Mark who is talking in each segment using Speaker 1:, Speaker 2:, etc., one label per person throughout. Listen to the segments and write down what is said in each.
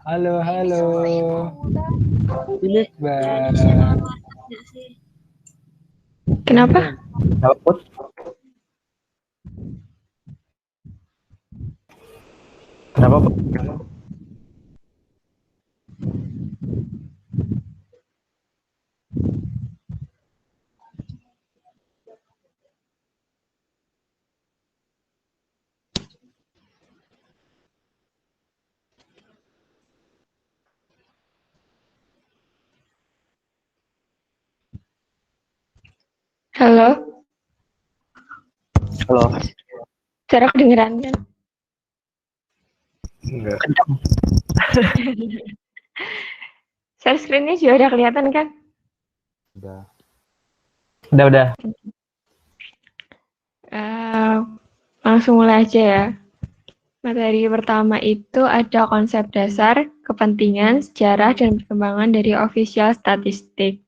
Speaker 1: Halo,
Speaker 2: Ini
Speaker 1: halo.
Speaker 2: sama Ibu Muda.
Speaker 1: Ini
Speaker 2: Jadi
Speaker 1: Bang.
Speaker 2: saya lewatkan nggak sih?
Speaker 3: Kenapa?
Speaker 1: Dapet. Kenapa, Pak?
Speaker 3: Halo,
Speaker 1: Halo.
Speaker 3: cara kedengeran kan?
Speaker 1: Enggak.
Speaker 3: Share screen-nya juga udah kelihatan kan?
Speaker 1: Udah. Udah.
Speaker 3: Eh, langsung mulai aja ya. Materi pertama itu ada konsep dasar, kepentingan, sejarah, dan perkembangan dari official statistik.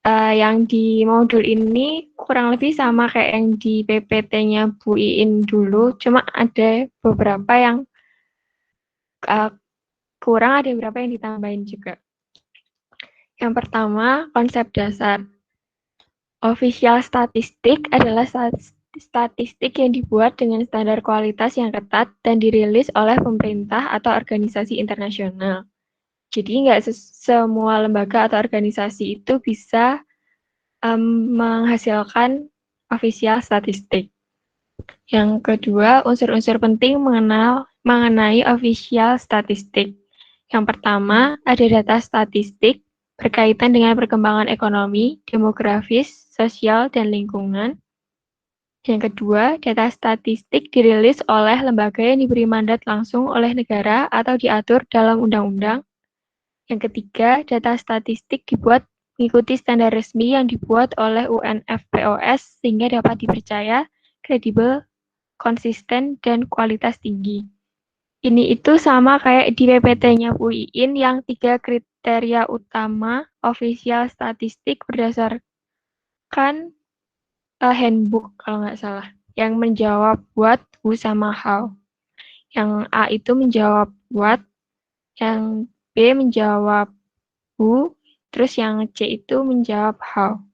Speaker 3: Yang di modul ini kurang lebih sama kayak yang di PPT-nya Bu Iin dulu, cuma ada beberapa yang kurang, ada beberapa yang ditambahin juga. Yang pertama, konsep dasar. Official statistik adalah statistik yang dibuat dengan standar kualitas yang ketat dan dirilis oleh pemerintah atau organisasi internasional. Jadi nggak semua lembaga atau organisasi itu bisa menghasilkan official statistik. Yang kedua, unsur-unsur penting mengenai official statistik. Yang pertama, ada data statistik berkaitan dengan perkembangan ekonomi, demografis, sosial, dan lingkungan. Yang kedua, data statistik dirilis oleh lembaga yang diberi mandat langsung oleh negara atau diatur dalam undang-undang. Yang ketiga, data statistik dibuat mengikuti standar resmi yang dibuat oleh UNFPOS sehingga dapat dipercaya, kredibel, konsisten, dan kualitas tinggi. Ini itu sama kayak di PPT-nya Bu Iin yang 3 kriteria utama official statistik berdasarkan handbook kalau nggak salah, yang menjawab what, who, sama how. Yang A itu menjawab what, yang B menjawab who, terus yang C itu menjawab how.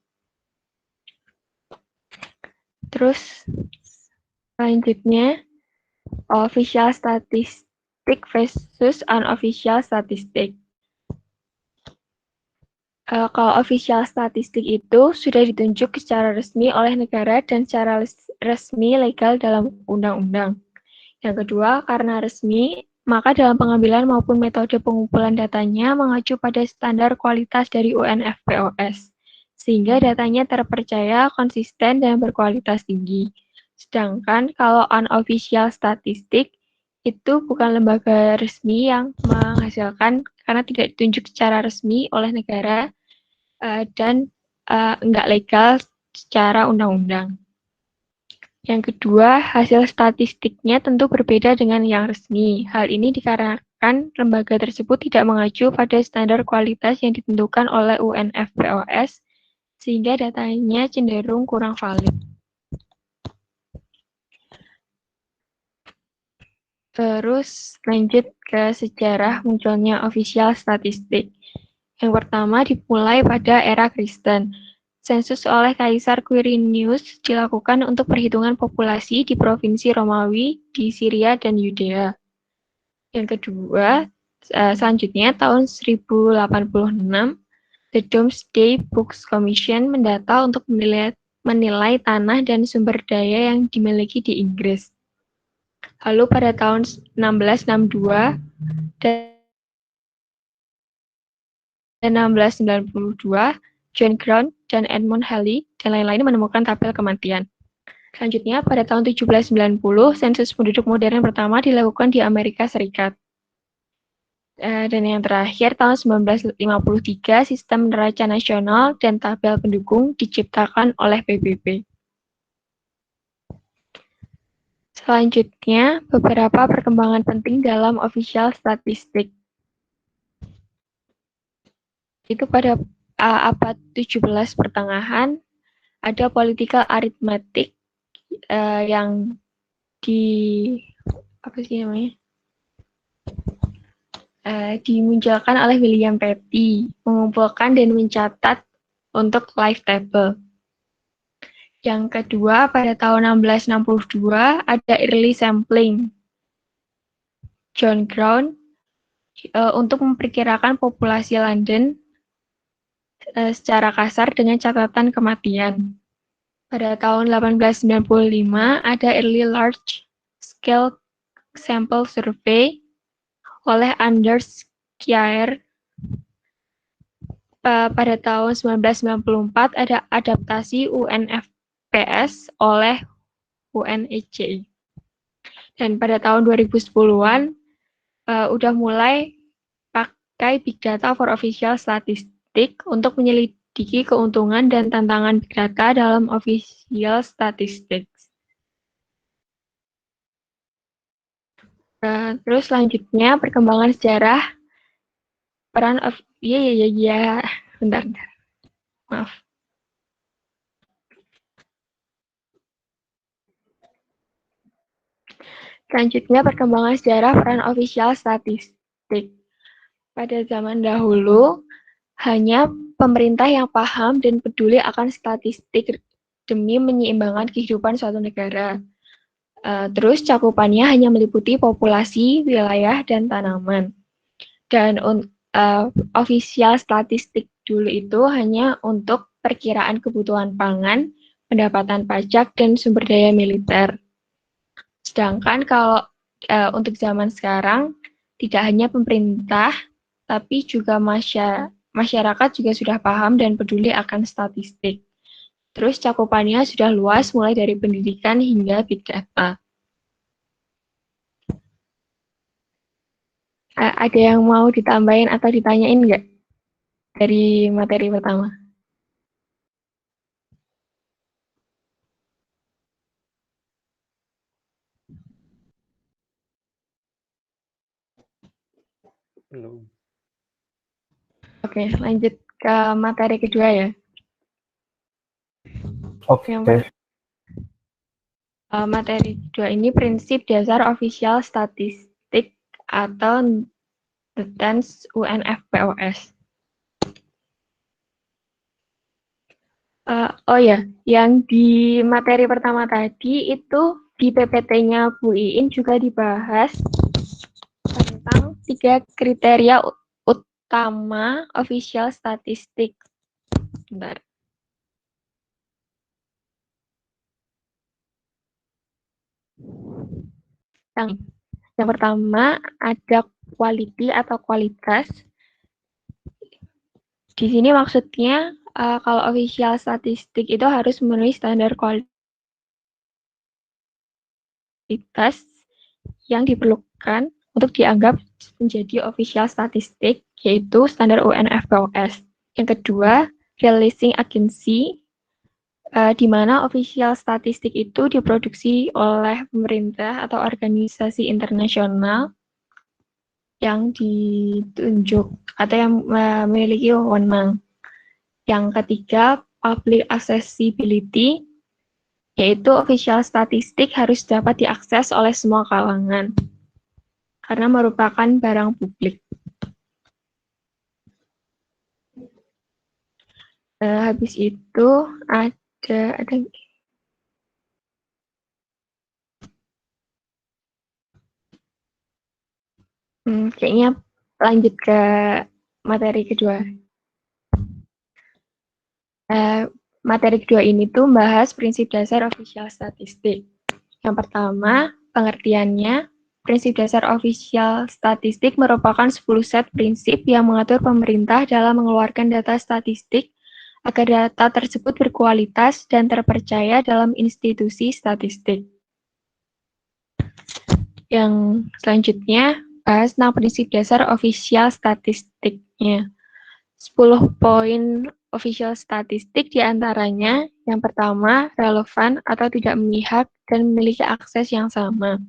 Speaker 3: Terus selanjutnya, official statistic versus unofficial statistic. Kalau official statistik itu sudah ditunjuk secara resmi oleh negara dan secara resmi legal dalam undang-undang. Yang kedua, karena resmi, maka dalam pengambilan maupun metode pengumpulan datanya mengacu pada standar kualitas dari UNFPOS, sehingga datanya terpercaya, konsisten, dan berkualitas tinggi. Sedangkan kalau unofficial statistik, itu bukan lembaga resmi yang menghasilkan karena tidak ditunjuk secara resmi oleh negara dan nggak legal secara undang-undang. Yang kedua, hasil statistiknya tentu berbeda dengan yang resmi. Hal ini dikarenakan lembaga tersebut tidak mengacu pada standar kualitas yang ditentukan oleh UNFPOS, sehingga datanya cenderung kurang valid. Terus lanjut ke sejarah munculnya official statistik. Yang pertama dimulai pada era Kristen. Sensus oleh Kaisar Quirinius dilakukan untuk perhitungan populasi di provinsi Romawi di Syria dan Yudea. Yang kedua, selanjutnya tahun 1086, The Domesday Books Commission mendata untuk menilai tanah dan sumber daya yang dimiliki di Inggris. Lalu pada tahun 1662 dan 1692, John Grant dan Edmund Halley dan lain-lain menemukan tabel kematian. Selanjutnya, pada tahun 1790, sensus penduduk modern pertama dilakukan di Amerika Serikat. Dan yang terakhir, tahun 1953, sistem neraca nasional dan tabel pendukung diciptakan oleh PBB. Selanjutnya, beberapa perkembangan penting dalam official statistik. Itu pada abad 17 pertengahan, ada political arithmetic yang apa sih namanya? dimunculkan oleh William Petty, mengumpulkan dan mencatat untuk live table. Yang kedua, pada tahun 1662 ada early sampling. John Brown untuk memperkirakan populasi London secara kasar dengan catatan kematian. Pada tahun 1895 ada early large scale sample survey oleh Anders Kjaer. Pada tahun 1994 ada adaptasi UNFPS oleh UNECI. Dan pada tahun 2010-an udah mulai pakai Big Data for Official Statistics untuk menyelidiki keuntungan dan tantangan Big Data dalam official statistics. Terus selanjutnya perkembangan sejarah peran bentar. Maaf. Selanjutnya perkembangan sejarah peran official statistik. Pada zaman dahulu, hanya pemerintah yang paham dan peduli akan statistik demi menyeimbangkan kehidupan suatu negara. Terus cakupannya hanya meliputi populasi, wilayah, dan tanaman. Dan official statistik dulu itu hanya untuk perkiraan kebutuhan pangan, pendapatan pajak, dan sumber daya militer. Sedangkan kalau untuk zaman sekarang, tidak hanya pemerintah, tapi juga masyarakat juga sudah paham dan peduli akan statistik. Terus cakupannya sudah luas, mulai dari pendidikan hingga big data. Ada yang mau ditambahin atau ditanyain nggak dari materi pertama?
Speaker 1: Belum.
Speaker 3: Oke, lanjut ke materi kedua ya.
Speaker 1: Oke.
Speaker 3: Materi kedua ini prinsip dasar official statistik atau DANS UNFPOS. Oh ya, yang di materi pertama tadi itu di PPT-nya Bu Iin juga dibahas tentang 3 kriteria utama official statistik. Bentar. Yang pertama ada quality atau kualitas. Di sini maksudnya kalau official statistik itu harus memenuhi standar kualitas yang diperlukan untuk dianggap menjadi official statistik, yaitu standar UNFPOS. Yang kedua, releasing agency, di mana official statistik itu diproduksi oleh pemerintah atau organisasi internasional yang ditunjuk atau yang memiliki wewenang. Yang ketiga, public accessibility, yaitu official statistik harus dapat diakses oleh semua kalangan karena merupakan barang publik. Habis itu ada kayaknya lanjut ke materi kedua. Materi kedua ini tuh membahas prinsip dasar official statistik. Yang pertama, pengertiannya, prinsip dasar official statistik merupakan 10 set prinsip yang mengatur pemerintah dalam mengeluarkan data statistik agar data tersebut berkualitas dan terpercaya dalam institusi statistik. Yang selanjutnya, bahas tentang prinsip dasar official statistiknya. 10 poin official statistik diantaranya, yang pertama, relevan atau tidak memihak dan memiliki akses yang sama.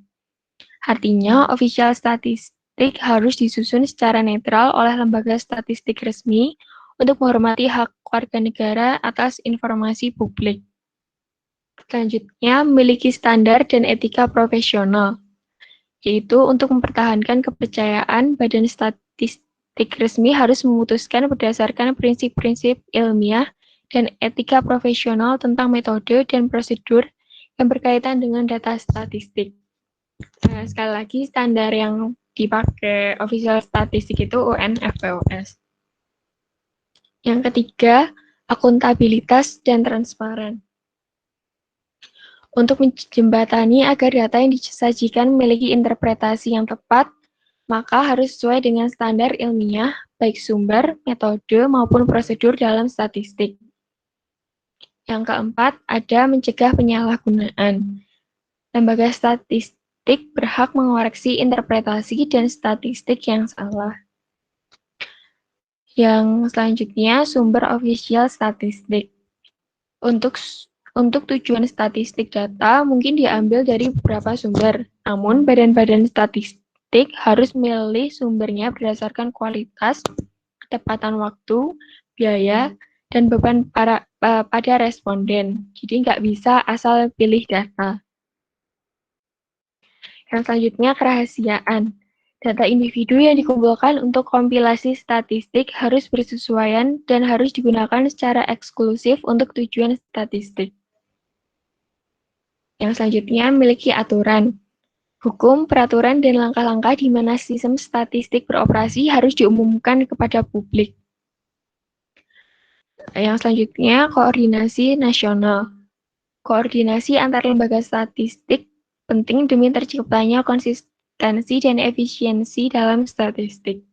Speaker 3: Artinya, official statistik harus disusun secara netral oleh lembaga statistik resmi untuk menghormati hak warga negara atas informasi publik. Selanjutnya, memiliki standar dan etika profesional. yaitu untuk mempertahankan kepercayaan badan statistik resmi harus memutuskan berdasarkan prinsip-prinsip ilmiah dan etika profesional tentang metode dan prosedur yang berkaitan dengan data statistik. Sekali lagi, standar yang dipakai official statistik itu UNFPOS. Yang ketiga, akuntabilitas dan transparan. Untuk menjembatani agar data yang disajikan memiliki interpretasi yang tepat, maka harus sesuai dengan standar ilmiah, baik sumber, metode, maupun prosedur dalam statistik. Yang keempat, ada mencegah penyalahgunaan. Lembaga statistik berhak mengoreksi interpretasi dan statistik yang salah. Yang selanjutnya, sumber official statistik. Untuk tujuan statistik data mungkin diambil dari beberapa sumber, namun badan-badan statistik harus memilih sumbernya berdasarkan kualitas, ketepatan waktu, biaya, dan beban pada responden. Jadi nggak bisa asal pilih data. Yang selanjutnya, kerahasiaan. Data individu yang dikumpulkan untuk kompilasi statistik harus bersesuaian dan harus digunakan secara eksklusif untuk tujuan statistik. Yang selanjutnya, memiliki aturan. Hukum, peraturan, dan langkah-langkah di mana sistem statistik beroperasi harus diumumkan kepada publik. Yang selanjutnya, koordinasi nasional. Koordinasi antar lembaga statistik penting demi terciptanya konsistensi dan efisiensi dalam statistik.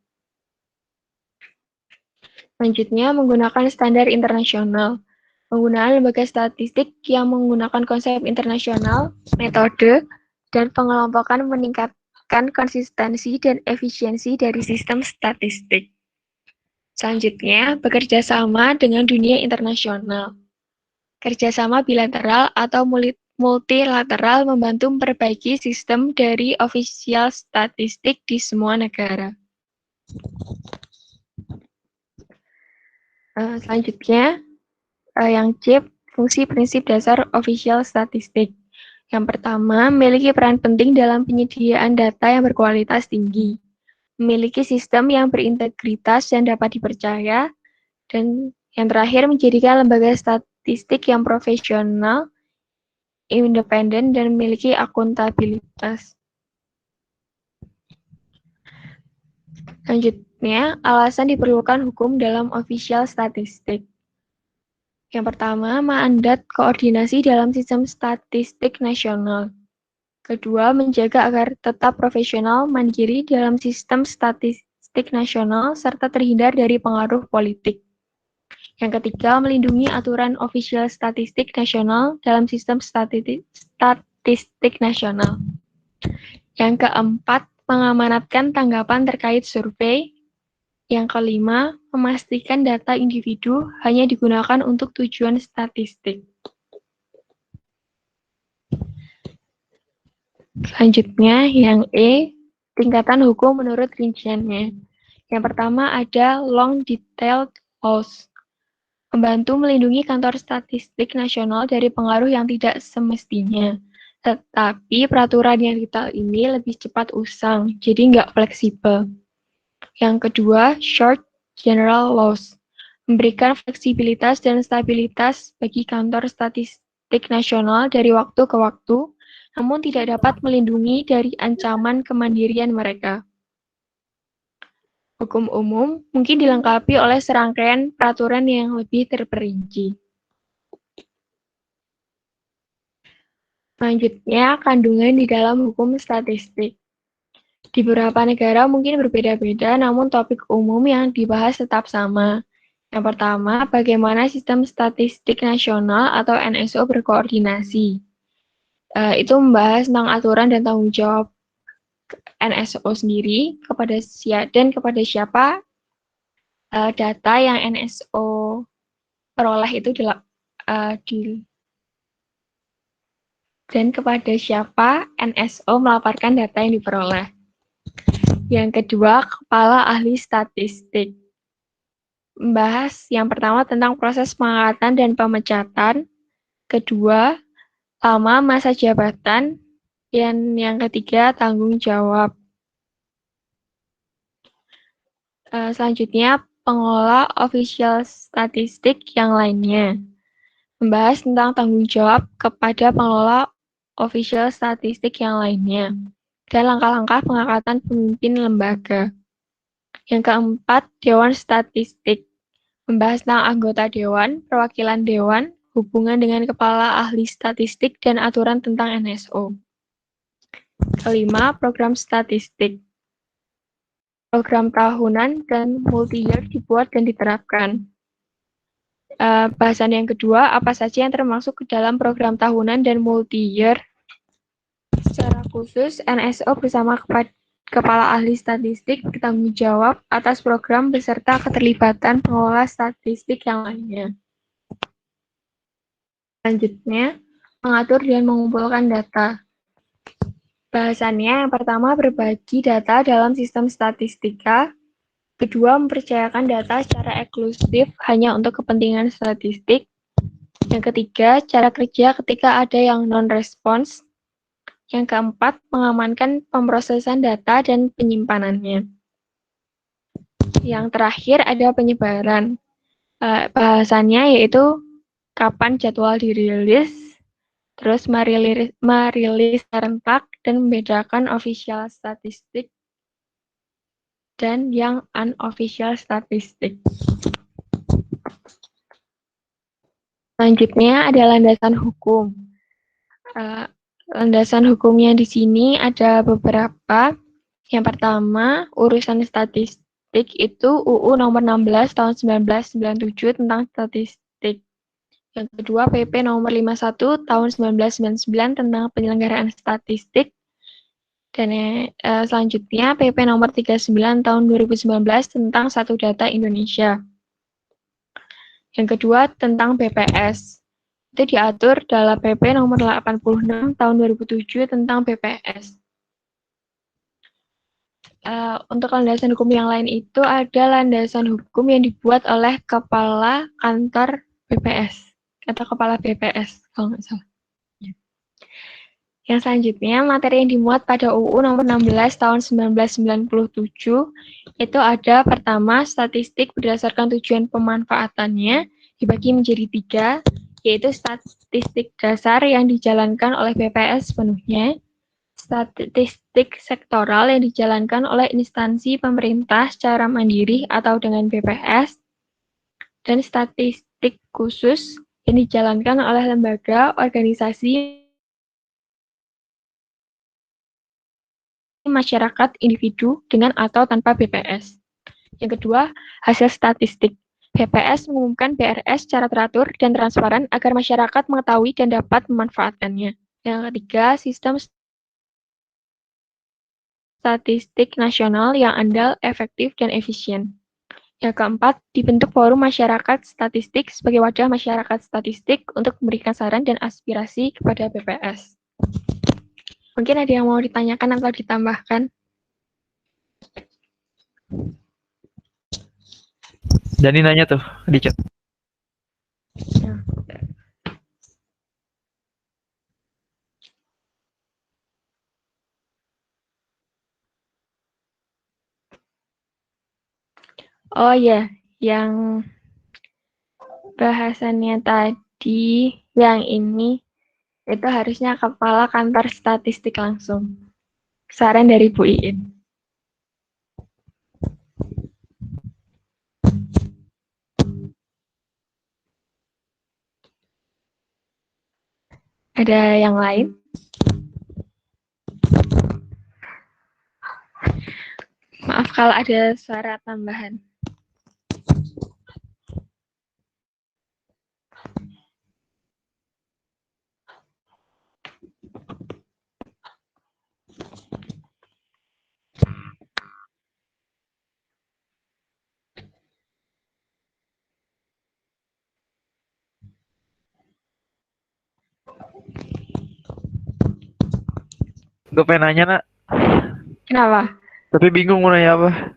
Speaker 3: Selanjutnya, menggunakan standar internasional. Penggunaan lembaga statistik yang menggunakan konsep internasional, metode, dan pengelompokan meningkatkan konsistensi dan efisiensi dari sistem statistik. Selanjutnya, bekerja sama dengan dunia internasional. Kerjasama bilateral atau multilateral membantu memperbaiki sistem dari official statistik di semua negara. Selanjutnya, yang C, fungsi prinsip dasar official statistik. Yang pertama, memiliki peran penting dalam penyediaan data yang berkualitas tinggi. Memiliki sistem yang berintegritas dan dapat dipercaya. Dan yang terakhir, menjadikan lembaga statistik yang profesional, independen, dan memiliki akuntabilitas. Selanjutnya, alasan diperlukan hukum dalam official statistik. Yang pertama, mandat koordinasi dalam sistem statistik nasional. Kedua, menjaga agar tetap profesional, mandiri dalam sistem statistik nasional, serta terhindar dari pengaruh politik. Yang ketiga, melindungi aturan official statistik nasional dalam sistem statistik nasional. Yang keempat, mengamanatkan tanggapan terkait survei. Yang kelima, memastikan data individu hanya digunakan untuk tujuan statistik. Selanjutnya, yang E, tingkatan hukum menurut rinciannya. Yang pertama ada long detailed laws. Membantu melindungi kantor statistik nasional dari pengaruh yang tidak semestinya. Tetapi peraturan yang detail ini lebih cepat usang, jadi nggak fleksibel. Yang kedua, short general laws. Memberikan fleksibilitas dan stabilitas bagi kantor statistik nasional dari waktu ke waktu, namun tidak dapat melindungi dari ancaman kemandirian mereka. Hukum umum mungkin dilengkapi oleh serangkaian peraturan yang lebih terperinci. Selanjutnya, kandungan di dalam hukum statistik. Di beberapa negara mungkin berbeda-beda, namun topik umum yang dibahas tetap sama. Yang pertama, bagaimana sistem statistik nasional atau NSO berkoordinasi. Itu membahas tentang aturan dan tanggung jawab NSO sendiri kepada siapa data yang NSO peroleh itu dan kepada siapa NSO melaporkan data yang diperoleh. Yang kedua, kepala ahli statistik. Membahas yang pertama tentang proses pengangkatan dan pemecatan. Kedua, lama masa jabatan. Dan yang ketiga, tanggung jawab. Selanjutnya, pengelola official statistik yang lainnya. Membahas tentang tanggung jawab kepada pengelola official statistik yang lainnya. Dan langkah-langkah pengangkatan pemimpin lembaga. Yang keempat, Dewan Statistik. Membahas tentang anggota Dewan, perwakilan Dewan, hubungan dengan kepala ahli statistik, dan aturan tentang NSO. Kelima, program statistik. Program tahunan dan multi-year dibuat dan diterapkan. Bahasan yang kedua, apa saja yang termasuk ke dalam program tahunan dan multi-year. Secara khusus, NSO bersama Kepala Ahli Statistik bertanggung jawab atas program beserta keterlibatan pengelola statistik yang lainnya. Selanjutnya, mengatur dan mengumpulkan data. Bahasannya yang pertama, berbagi data dalam sistem statistika. Kedua, mempercayakan data secara eksklusif hanya untuk kepentingan statistik. Yang ketiga, cara kerja ketika ada yang non-respons. Yang keempat, mengamankan pemrosesan data dan penyimpanannya. Yang terakhir ada penyebaran. Bahasannya yaitu kapan jadwal dirilis, terus merilis serentak, dan membedakan official statistik dan yang unofficial statistik. Selanjutnya ada landasan hukum. Landasan hukumnya di sini ada beberapa. Yang pertama, urusan statistik itu UU nomor 16 tahun 1997 tentang statistik. Yang kedua, PP nomor 51 tahun 1999 tentang penyelenggaraan statistik. Dan selanjutnya PP nomor 39 tahun 2019 tentang Satu Data Indonesia. Yang kedua, tentang BPS. Itu diatur dalam PP nomor 86 tahun 2007 tentang BPS. Untuk landasan hukum yang lain itu ada landasan hukum yang dibuat oleh Kepala Kantor BPS atau Kepala BPS kalau nggak salah. Yang selanjutnya, materi yang dimuat pada UU nomor 16 tahun 1997 itu ada pertama, statistik berdasarkan tujuan pemanfaatannya dibagi menjadi 3, yaitu statistik dasar yang dijalankan oleh BPS sepenuhnya, statistik sektoral yang dijalankan oleh instansi pemerintah secara mandiri atau dengan BPS, dan statistik khusus yang dijalankan oleh lembaga, organisasi, masyarakat, individu, dengan atau tanpa BPS. Yang kedua, hasil statistik. BPS mengumumkan BRS secara teratur dan transparan agar masyarakat mengetahui dan dapat memanfaatkannya. Yang ketiga, sistem statistik nasional yang andal, efektif, dan efisien. Yang keempat, dibentuk forum masyarakat statistik sebagai wadah masyarakat statistik untuk memberikan saran dan aspirasi kepada BPS. Mungkin ada yang mau ditanyakan atau ditambahkan?
Speaker 1: Dani nanya tuh di chat.
Speaker 3: Oh ya, yang bahasannya tadi, yang ini, itu harusnya Kepala Kantor Statistik langsung. Saran dari Bu Iin. Ada yang lain? Maaf kalau ada suara tambahan.
Speaker 1: Gue pengen nanya, Nak.
Speaker 3: Kenapa?
Speaker 1: Tapi bingung mau nanya apa.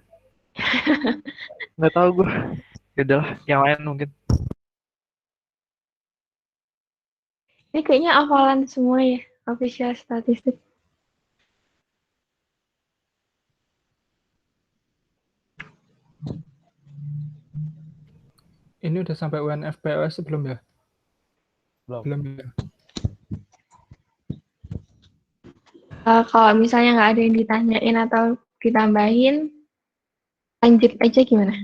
Speaker 1: Nggak tahu gue. Yaudah lah, yang lain mungkin.
Speaker 3: Ini kayaknya hafalan semua ya, official statistik.
Speaker 4: Ini udah sampai UNFPOS belum ya?
Speaker 5: Belum.
Speaker 4: Belum ya?
Speaker 3: Kalau misalnya nggak ada yang ditanyain atau ditambahin, lanjut aja gimana?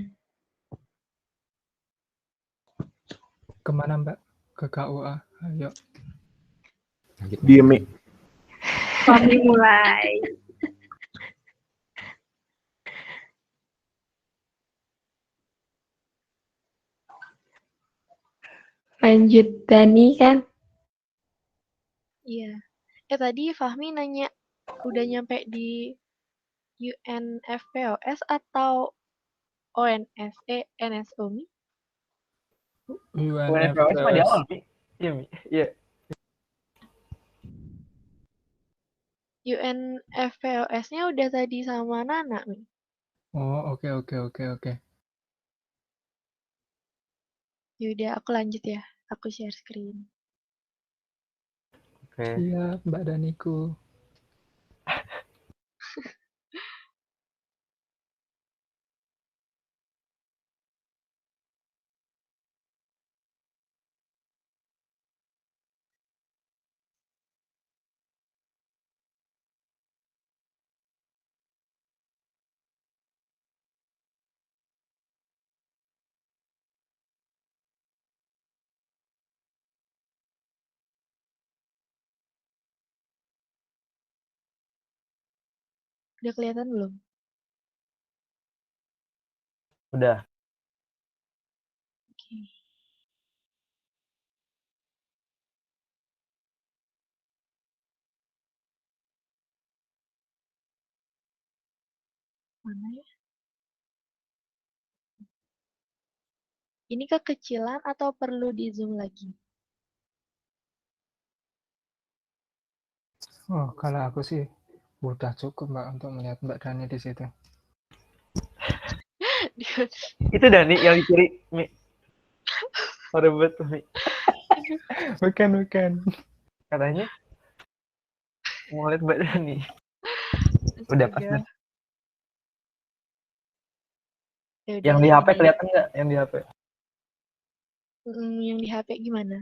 Speaker 4: Kemana Mbak? Ke KUA. Ayo.
Speaker 5: Diem, Mi.
Speaker 2: Kami mulai.
Speaker 3: Lanjut Dani kan?
Speaker 6: Iya. Tadi Fahmi nanya udah nyampe di UNFPOS atau NSO Mi?
Speaker 1: UNFPOS mah di
Speaker 4: UNFPOS.
Speaker 1: awal, Mi. Iya, Mi. Iya.
Speaker 6: UNFPOS-nya udah tadi sama Nana Mi.
Speaker 4: Oh, oke.
Speaker 6: Yaudah, aku lanjut ya. Aku share screen.
Speaker 1: Oke.
Speaker 4: Siap, Mbak Daniku.
Speaker 6: Udah kelihatan belum?
Speaker 5: Udah.
Speaker 6: Oke. Mana ya? Ini kekecilan atau perlu di zoom lagi?
Speaker 4: Oh, kalau aku sih udah cukup Mbak untuk melihat Mbak Dani di situ.
Speaker 1: Itu Dani yang di kiri, Mi. Ribet tuh, Mi.
Speaker 4: Bukan.
Speaker 1: Katanya mau lihat Mbak Dani. Udah pas
Speaker 6: Astaga.
Speaker 1: deh.
Speaker 6: Ya udah,
Speaker 1: Yang di HP
Speaker 6: gini.
Speaker 1: kelihatan nggak? Yang di HP?
Speaker 6: Yang di HP gimana?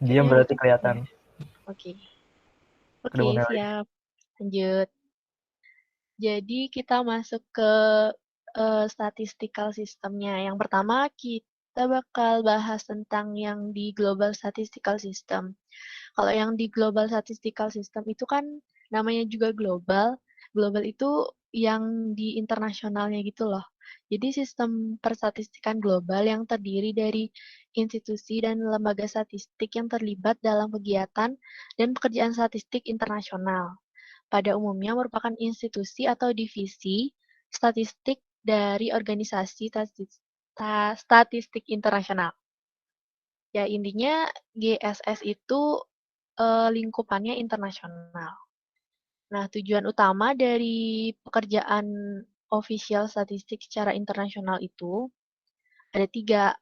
Speaker 1: Diam berarti kelihatan.
Speaker 6: Oke.
Speaker 1: Kedepannya lagi.
Speaker 6: Siap. Lanjut. Jadi kita masuk ke statistical systemnya. Yang pertama kita bakal bahas tentang yang di global statistical system. Kalau yang di global statistical system itu kan namanya juga global. Global itu yang di internasionalnya gitu loh. Jadi sistem persstatistikan global yang terdiri dari institusi dan lembaga statistik yang terlibat dalam kegiatan dan pekerjaan statistik internasional. Pada umumnya merupakan institusi atau divisi statistik dari organisasi statistik internasional. Ya, intinya GSS itu lingkupannya internasional. Nah, tujuan utama dari pekerjaan official statistik secara internasional itu ada 3.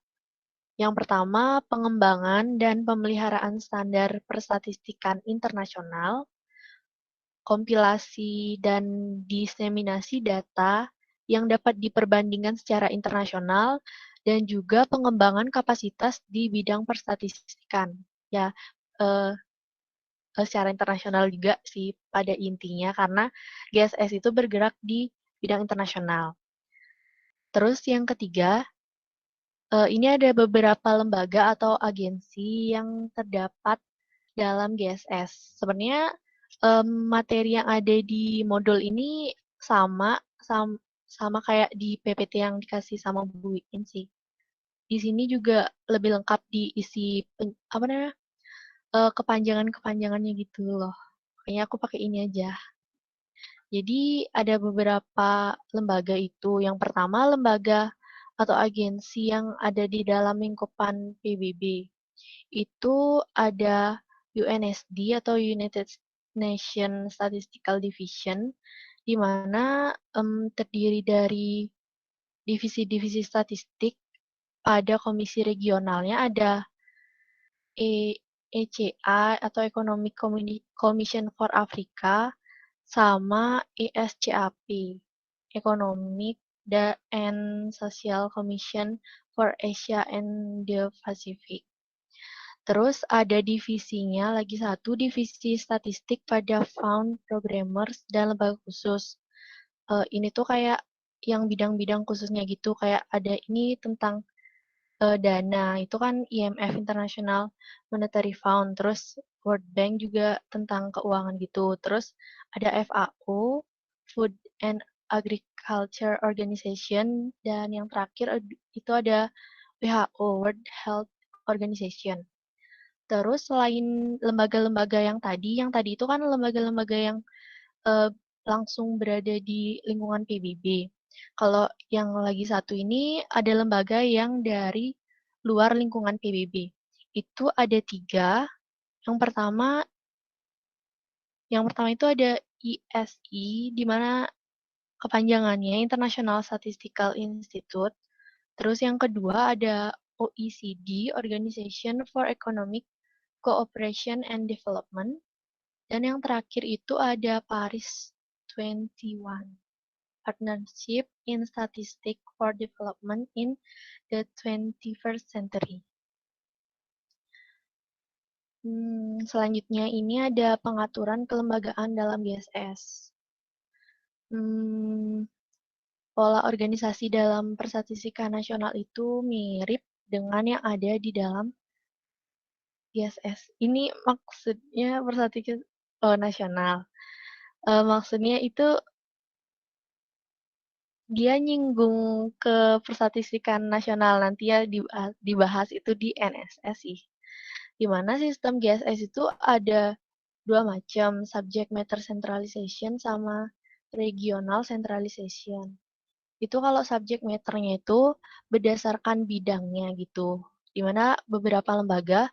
Speaker 6: Yang pertama, pengembangan dan pemeliharaan standar persstatistikan internasional, kompilasi dan diseminasi data yang dapat diperbandingkan secara internasional, dan juga pengembangan kapasitas di bidang persstatistikan. Ya, secara internasional juga sih pada intinya, karena GSS itu bergerak di bidang internasional. Terus yang ketiga, ini ada beberapa lembaga atau agensi yang terdapat dalam GSS. Sebenarnya materi yang ada di modul ini sama kayak di PPT yang dikasih sama Bu Iin sih. Di sini juga lebih lengkap diisi kepanjangan-kepanjangannya gitu loh. Kayaknya aku pakai ini aja. Jadi ada beberapa lembaga itu. Yang pertama lembaga atau agensi yang ada di dalam lingkupan PBB. Itu ada UNSD atau United Nations Statistical Division, di mana terdiri dari divisi-divisi statistik. Pada komisi regionalnya ada ECA atau Economic Commission for Africa, sama ESCAP, Economic and Social Commission for Asia and the Pacific. Terus ada divisinya, lagi satu divisi statistik pada fund programmers dan lembaga khusus. Ini tuh kayak yang bidang-bidang khususnya gitu, kayak ada ini tentang dana, itu kan IMF International Monetary Fund, terus World Bank juga tentang keuangan gitu. Terus ada FAO, Food and Agriculture Organization, dan yang terakhir itu ada WHO, World Health Organization. Terus selain lembaga-lembaga yang tadi itu kan lembaga-lembaga yang langsung berada di lingkungan PBB. Kalau yang lagi satu ini ada lembaga yang dari luar lingkungan PBB. Itu ada 3. Yang pertama itu ada ISI, di mana kepanjangannya International Statistical Institute. Terus yang kedua ada OECD, Organization for Economic Cooperation and Development. Dan yang terakhir itu ada Paris 21, Partnership in Statistics for Development in the 21st Century. Selanjutnya ini ada pengaturan kelembagaan dalam GSS. Pola organisasi dalam Persstatistikan Nasional itu mirip dengan yang ada di dalam GSS. Ini maksudnya Persstatistikan Nasional. Maksudnya itu dia nyinggung ke Persstatistikan Nasional, nanti ya dibahas itu di NSS sih. Di mana sistem GSS itu ada 2 macam, subject matter centralization sama regional centralization. Itu kalau subject matter-nya itu berdasarkan bidangnya gitu. Di mana beberapa lembaga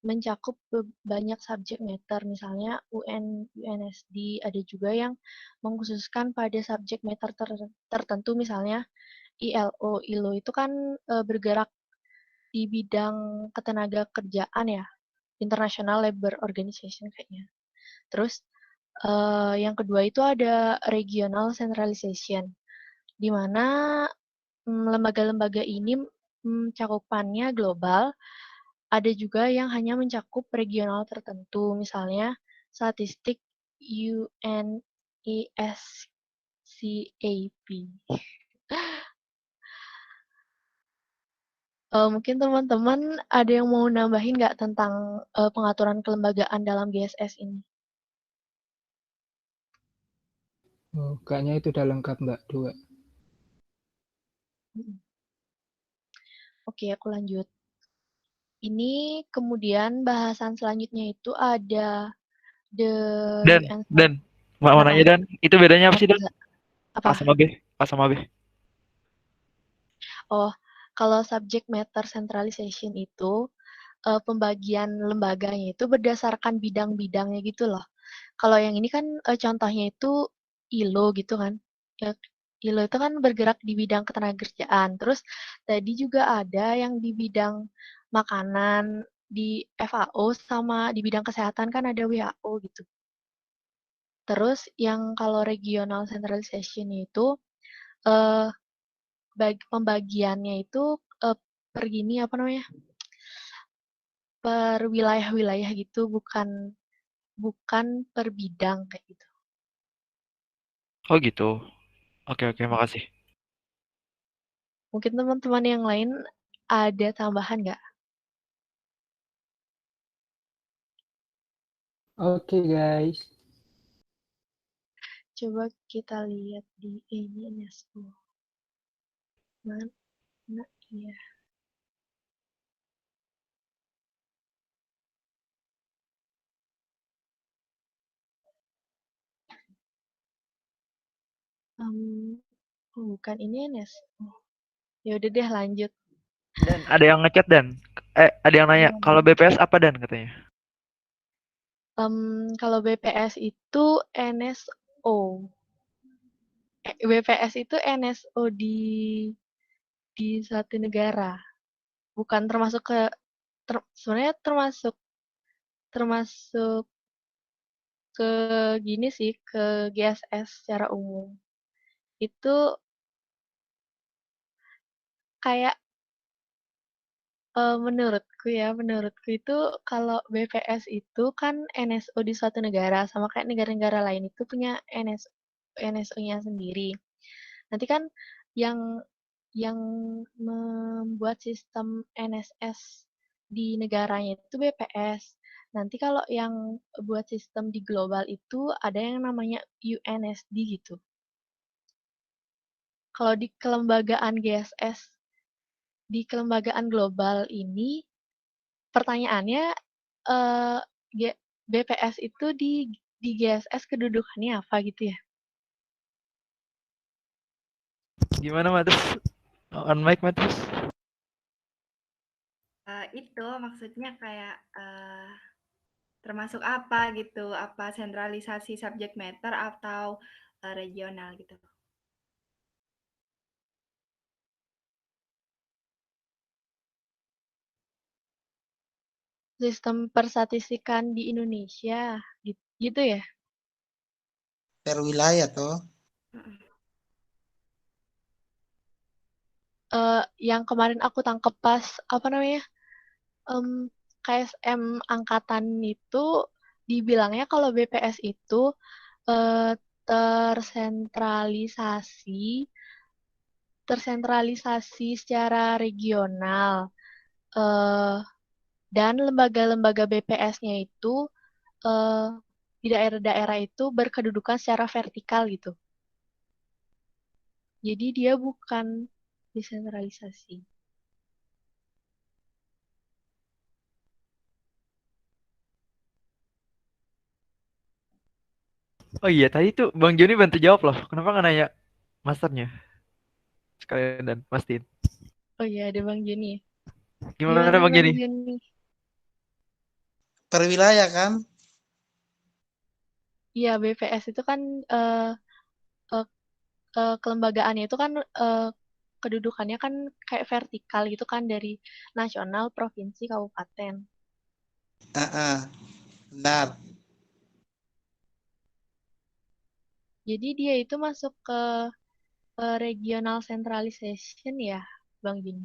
Speaker 6: mencakup banyak subject matter, misalnya UNSD, ada juga yang mengkhususkan pada subject matter tertentu, misalnya ILO itu kan bergerak di bidang ketenaga kerjaan ya, International Labour Organization kayaknya. Terus yang kedua itu ada regional centralization, di mana lembaga-lembaga ini cakupannya global, ada juga yang hanya mencakup regional tertentu, misalnya statistik UNESCAP. Mungkin teman-teman ada yang mau nambahin nggak tentang pengaturan kelembagaan dalam GSS ini?
Speaker 4: Kayaknya itu udah lengkap, Mbak. 2.
Speaker 6: Oke, aku lanjut. Ini kemudian bahasan selanjutnya itu ada the UN.
Speaker 1: Dan, mau nanya Dan, itu bedanya apa sih Dan? A
Speaker 6: Apa?
Speaker 1: sama B, A sama B.
Speaker 6: Oh, kalau subject matter centralization itu pembagian lembaganya itu berdasarkan bidang-bidangnya gitu loh. Kalau yang ini kan contohnya itu ILO gitu kan. Ya, ILO itu kan bergerak di bidang ketenagakerjaan. Terus tadi juga ada yang di bidang makanan, di FAO, sama di bidang kesehatan kan ada WHO gitu. Terus yang kalau regional centralization itu pembagiannya itu per gini apa namanya? Per wilayah-wilayah gitu, bukan per bidang kayak gitu.
Speaker 1: Oh gitu. Oke, makasih.
Speaker 6: Mungkin teman-teman yang lain ada tambahan nggak?
Speaker 4: Oke, guys.
Speaker 6: Coba kita lihat di ini NSO. Mana ya? Bukan ini NSO. Ya udah deh lanjut.
Speaker 1: Dan ada yang ngechat Dan. Ada yang nanya, kalau BPS apa Dan katanya?
Speaker 6: Kalau BPS itu NSO. BPS itu NSO di suatu negara. Bukan termasuk sebenarnya termasuk ke gini sih, ke GSS secara umum. Itu kayak menurutku itu kalau BPS itu kan NSO di suatu negara, sama kayak negara-negara lain itu punya NSO-nya sendiri. Nanti kan yang yang membuat sistem NSS di negaranya itu BPS. Nanti kalau yang buat sistem di global itu ada yang namanya UNSD gitu. Kalau di kelembagaan GSS, di kelembagaan global ini, pertanyaannya eh, BPS itu di GSS kedudukannya apa gitu ya?
Speaker 1: Gimana Matus? On mic Matus?
Speaker 2: Itu maksudnya kayak termasuk apa gitu, apa sentralisasi subject matter atau regional gitu.
Speaker 6: Sistem persstatistikan di Indonesia gitu ya?
Speaker 7: Per wilayah toh.
Speaker 6: Yang kemarin aku tangkep pas apa namanya KSM angkatan itu dibilangnya kalau BPS itu tersentralisasi secara regional, dan lembaga-lembaga BPS-nya itu di daerah-daerah itu berkedudukan secara vertikal gitu. Jadi dia bukan desentralisasi.
Speaker 1: Oh iya, tadi tuh Bang Joni bantu jawab loh. Kenapa nggak nanya masternya? Sekalian dan pastiin.
Speaker 6: Oh iya, ada Bang Joni.
Speaker 1: Gimana
Speaker 6: Gimana
Speaker 1: Bang
Speaker 6: Bang
Speaker 1: Joni?
Speaker 6: Joni?
Speaker 7: Per wilayah kan?
Speaker 6: Iya, BPS itu kan eh, kelembagaannya itu kan kedudukannya kan kayak vertikal gitu kan dari nasional, provinsi, kabupaten.
Speaker 7: Benar.
Speaker 6: Jadi dia itu masuk ke regional centralization ya, Bang Joni.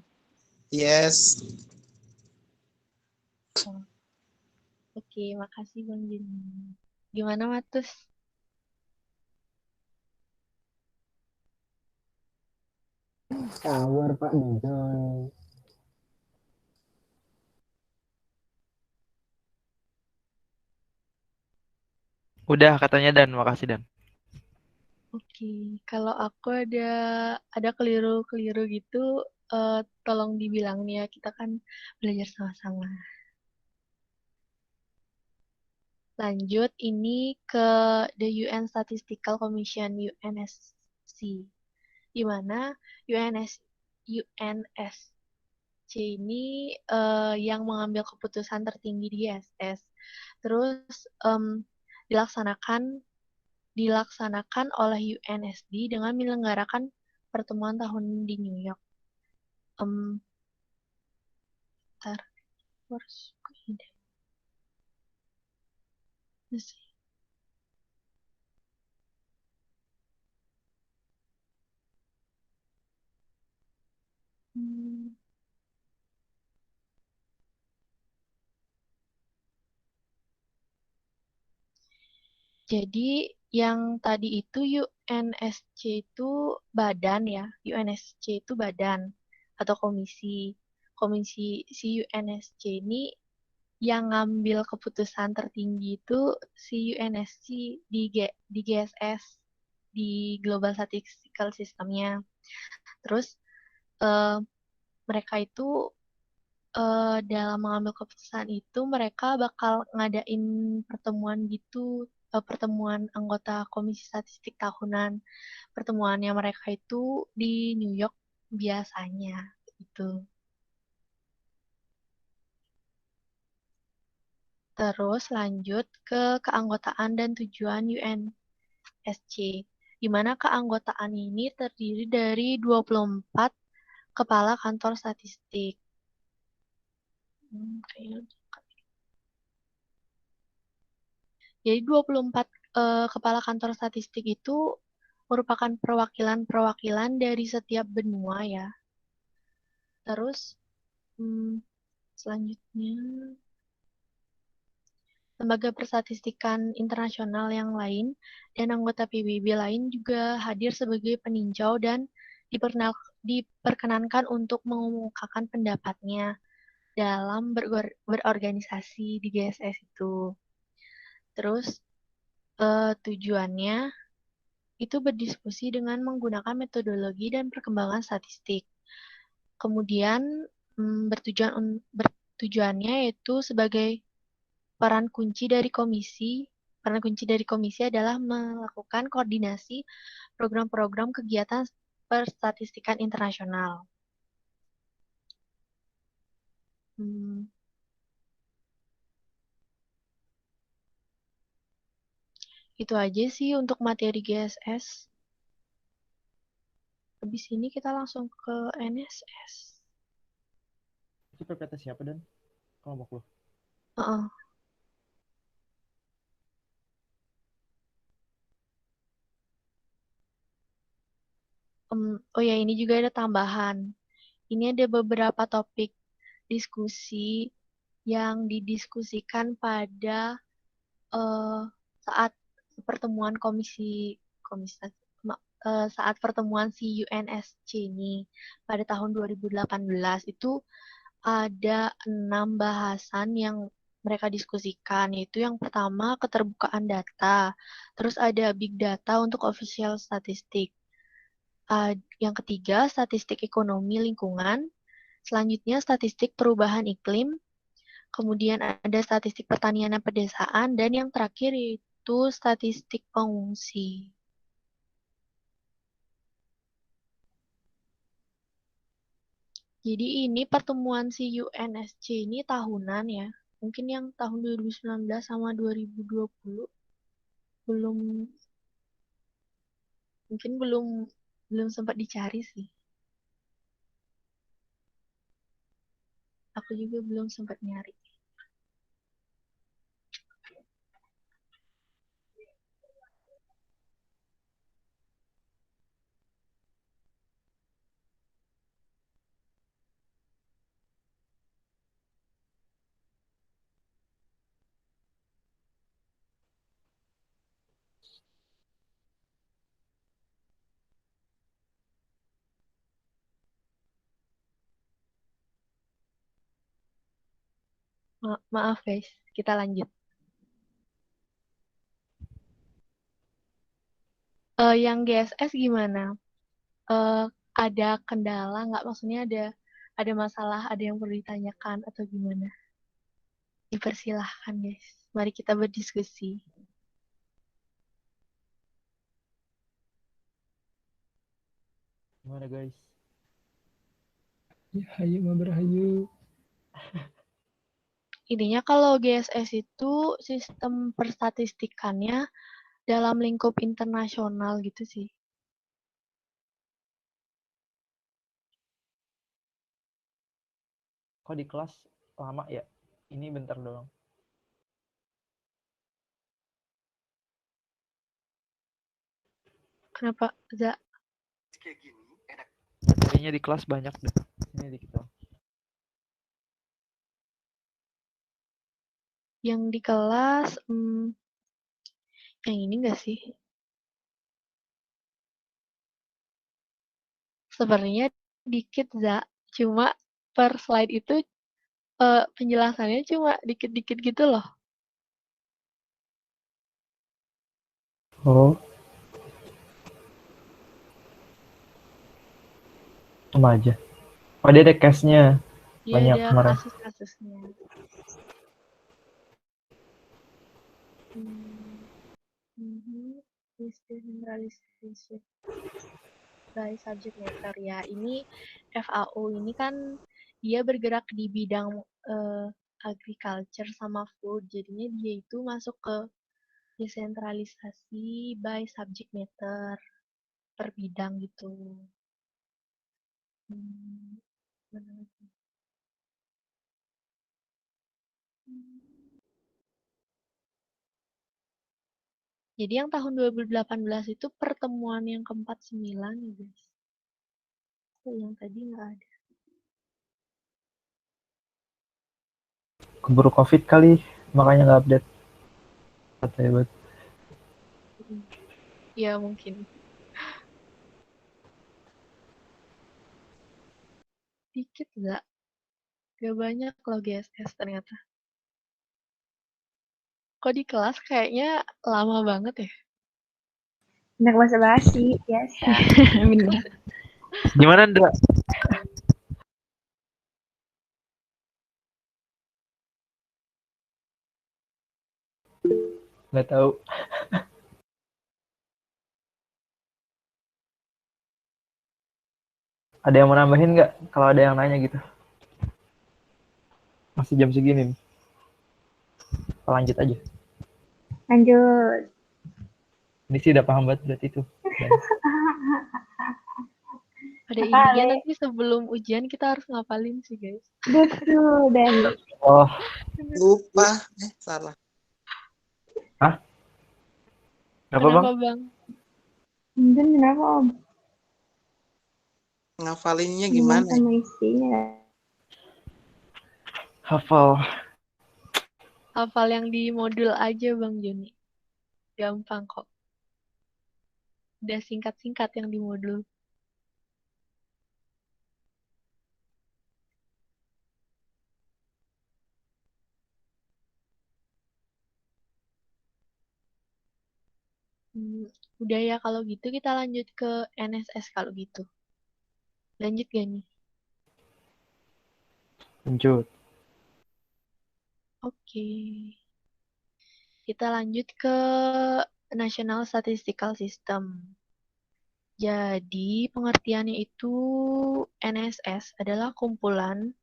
Speaker 7: Yes.
Speaker 6: Oh, oke, makasih Bang Joni. Gimana Matus?
Speaker 5: Kabar Pak Dijon.
Speaker 1: Udah katanya Dan, makasih Dan.
Speaker 6: Oke, kalau aku ada keliru-keliru gitu, tolong dibilang nih ya, kita kan belajar sama-sama. Lanjut ini ke the UN Statistical Commission UNSC, di mana UNSC ini yang mengambil keputusan tertinggi di ISS. Terus dilaksanakan dilaksanakan oleh UNSD dengan menyelenggarakan pertemuan tahunan di New York. Bentar, harus ide. Jadi yang tadi itu UNSC itu badan ya, UNSC itu badan atau komisi. Komisi si UNSC ini yang ngambil keputusan tertinggi itu si UNSC di GSS, di Global Statistical Systemnya. Terus mereka itu dalam mengambil keputusan itu mereka bakal ngadain pertemuan gitu, pertemuan anggota Komisi Statistik tahunan. Pertemuannya mereka itu di New York biasanya gitu. Terus lanjut ke keanggotaan dan tujuan UNSC, di mana keanggotaan ini terdiri dari 24 kepala kantor statistik. Jadi 24 kepala kantor statistik itu merupakan perwakilan-perwakilan dari setiap benua ya. Terus selanjutnya lembaga persstatistikan internasional yang lain dan anggota PBB lain juga hadir sebagai peninjau dan diperkenankan untuk mengemukakan pendapatnya dalam berorganisasi di GSS itu. Terus tujuannya itu berdiskusi dengan menggunakan metodologi dan perkembangan statistik. Kemudian bertujuannya yaitu sebagai peran kunci dari komisi adalah melakukan koordinasi program-program kegiatan perstatistikan internasional. Itu aja sih untuk materi GSS. Habis ini kita langsung ke NSS.
Speaker 5: Itu PPT siapa, Dan? Kelompok lo?
Speaker 6: Oh ya, ini juga ada tambahan. Ini ada beberapa topik diskusi yang didiskusikan pada saat pertemuan saat pertemuan CUNSC ini pada tahun 2018 itu ada 6 bahasan yang mereka diskusikan, yaitu yang pertama keterbukaan data, terus ada big data untuk official statistik. Yang ketiga, statistik ekonomi lingkungan. Selanjutnya, statistik perubahan iklim. Kemudian ada statistik pertanian dan pedesaan. Dan yang terakhir yaitu statistik pengungsi. Jadi ini pertemuan CUNSC ini tahunan ya. Mungkin yang tahun 2019 sama 2020 belum sempat dicari sih. Aku juga belum sempat nyari. Maaf guys, kita lanjut. Yang GSS gimana? Ada kendala nggak? Maksudnya ada masalah, ada yang perlu ditanyakan atau gimana? Dipersilahkan guys. Mari kita berdiskusi.
Speaker 5: Gimana guys?
Speaker 4: Ya, hayu mah berhayu.
Speaker 6: Intinya kalau GSS itu sistem perstatistikannya dalam lingkup internasional gitu sih.
Speaker 5: Kok di kelas lama ya? Ini bentar doang.
Speaker 6: Kenapa, Za?
Speaker 1: Materinya di kelas banyak deh.
Speaker 5: Sini dikit doang.
Speaker 6: Yang di kelas, yang ini enggak sih? Sebenarnya dikit, Za. Cuma per slide itu penjelasannya cuma dikit-dikit gitu loh.
Speaker 5: Oh. Sama aja. Oh, dia ada case-nya.
Speaker 6: Dia
Speaker 5: Banyak
Speaker 6: ada
Speaker 5: kemarin.
Speaker 6: kasus-kasusnya. Is the generalization by subject matter ya. Ini FAO ini kan dia bergerak di bidang agriculture sama food. Jadinya dia itu masuk ke desentralisasi by subject matter per bidang gitu. Mana lagi? Jadi yang tahun 2018 itu pertemuan yang ke-49 ya guys. Yang tadi nggak ada.
Speaker 1: Keburu COVID kali, makanya nggak update. Hebat.
Speaker 6: Ya mungkin. Dikit nggak? Gak banyak loh GSS ternyata. Kok di kelas kayaknya lama banget ya?
Speaker 2: Anak basa-basi, biasa.
Speaker 3: Benar.
Speaker 1: Gimana, Ndra? Nggak tahu. Ada yang mau nambahin nggak? Kalau ada yang nanya gitu. Masih jam segini nih. Lanjut aja.
Speaker 2: Lanjut.
Speaker 1: Ini sih udah paham banget berarti itu.
Speaker 6: Pada
Speaker 2: Nakal,
Speaker 6: intinya
Speaker 2: Le.
Speaker 6: nanti sebelum ujian kita harus ngapalin sih guys.
Speaker 2: Betul, Dan.
Speaker 1: Oh,
Speaker 7: Lupa. Salah.
Speaker 1: kenapa Bang?
Speaker 6: Kenapa bang?
Speaker 2: Dan kenapa, Om?
Speaker 7: Ngafalinnya
Speaker 2: Gimana
Speaker 7: gimana?
Speaker 2: sama istrinya?
Speaker 1: Hafal.
Speaker 6: Hafal yang di modul aja bang Joni. Gampang kok. Udah singkat-singkat yang di modul. Udah ya kalau gitu kita lanjut ke NSS kalau gitu. Lanjut gak nih?
Speaker 1: Lanjut.
Speaker 6: Oke. Kita lanjut ke National Statistical System. Jadi pengertiannya itu NSS adalah kumpulan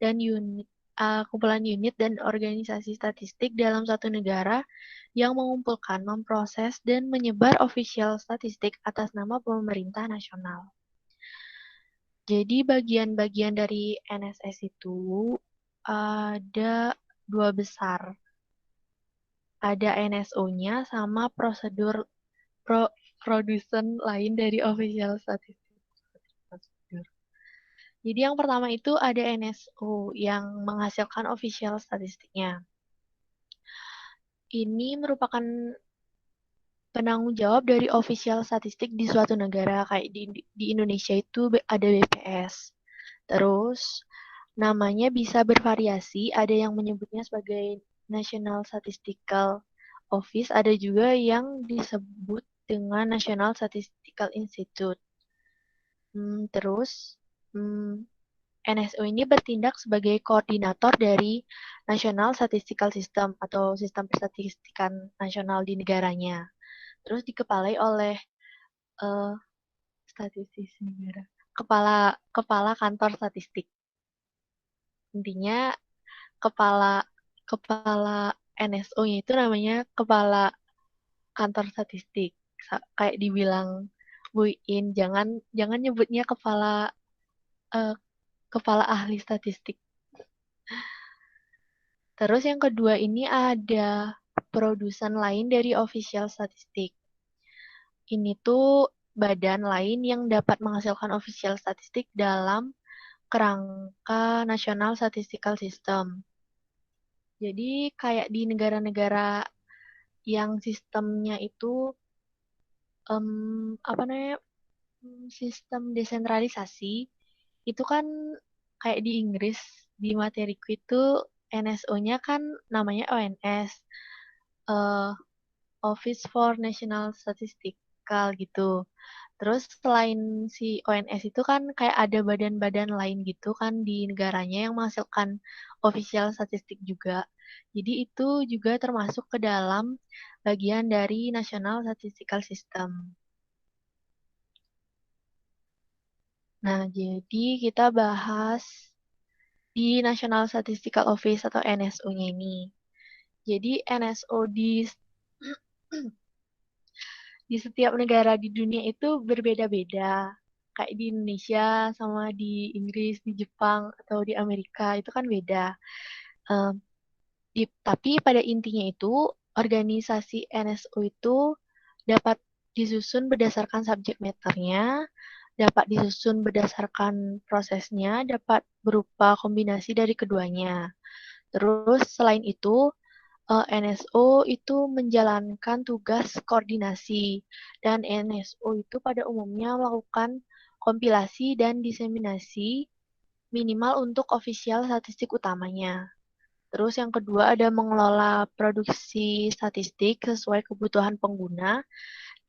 Speaker 6: unit dan organisasi statistik dalam satu negara yang mengumpulkan, memproses, dan menyebar official statistik atas nama pemerintah nasional. Jadi bagian-bagian dari NSS itu ada dua besar. Ada NSO-nya sama produsen lain dari official statistik. Jadi yang pertama itu ada NSO yang menghasilkan official statistiknya. Ini merupakan penanggung jawab dari official statistik di suatu negara. Kayak di Indonesia itu ada BPS. Terus namanya bisa bervariasi, ada yang menyebutnya sebagai National Statistical Office, ada juga yang disebut dengan National Statistical Institute. Terus NSO ini bertindak sebagai koordinator dari National Statistical System atau sistem perstatistikan nasional di negaranya. Terus dikepalai oleh statistis negara, kepala kantor statistik. Intinya kepala NSO-nya itu namanya kepala kantor statistik. Kayak dibilang Bu In, jangan nyebutnya kepala ahli statistik. Terus yang kedua ini ada produsen lain dari official statistik. Ini tuh badan lain yang dapat menghasilkan official statistik dalam kerangka National Statistical System. Jadi kayak di negara-negara yang sistemnya itu sistem desentralisasi, itu kan kayak di Inggris di materiku itu NSO-nya kan namanya ONS, Office for National Statistical gitu. Terus selain si ONS itu kan kayak ada badan-badan lain gitu kan di negaranya yang menghasilkan official statistik juga. Jadi itu juga termasuk ke dalam bagian dari National Statistical System. Nah, jadi kita bahas di National Statistical Office atau NSO-nya ini. Jadi NSO di setiap negara di dunia itu berbeda-beda. Kayak di Indonesia sama di Inggris, di Jepang, atau di Amerika itu kan beda. Tapi pada intinya itu organisasi NSO itu dapat disusun berdasarkan subjek matternya, dapat disusun berdasarkan prosesnya, dapat berupa kombinasi dari keduanya. Terus selain itu, NSO itu menjalankan tugas koordinasi, dan NSO itu pada umumnya melakukan kompilasi dan diseminasi minimal untuk ofisial statistik utamanya. Terus yang kedua ada mengelola produksi statistik sesuai kebutuhan pengguna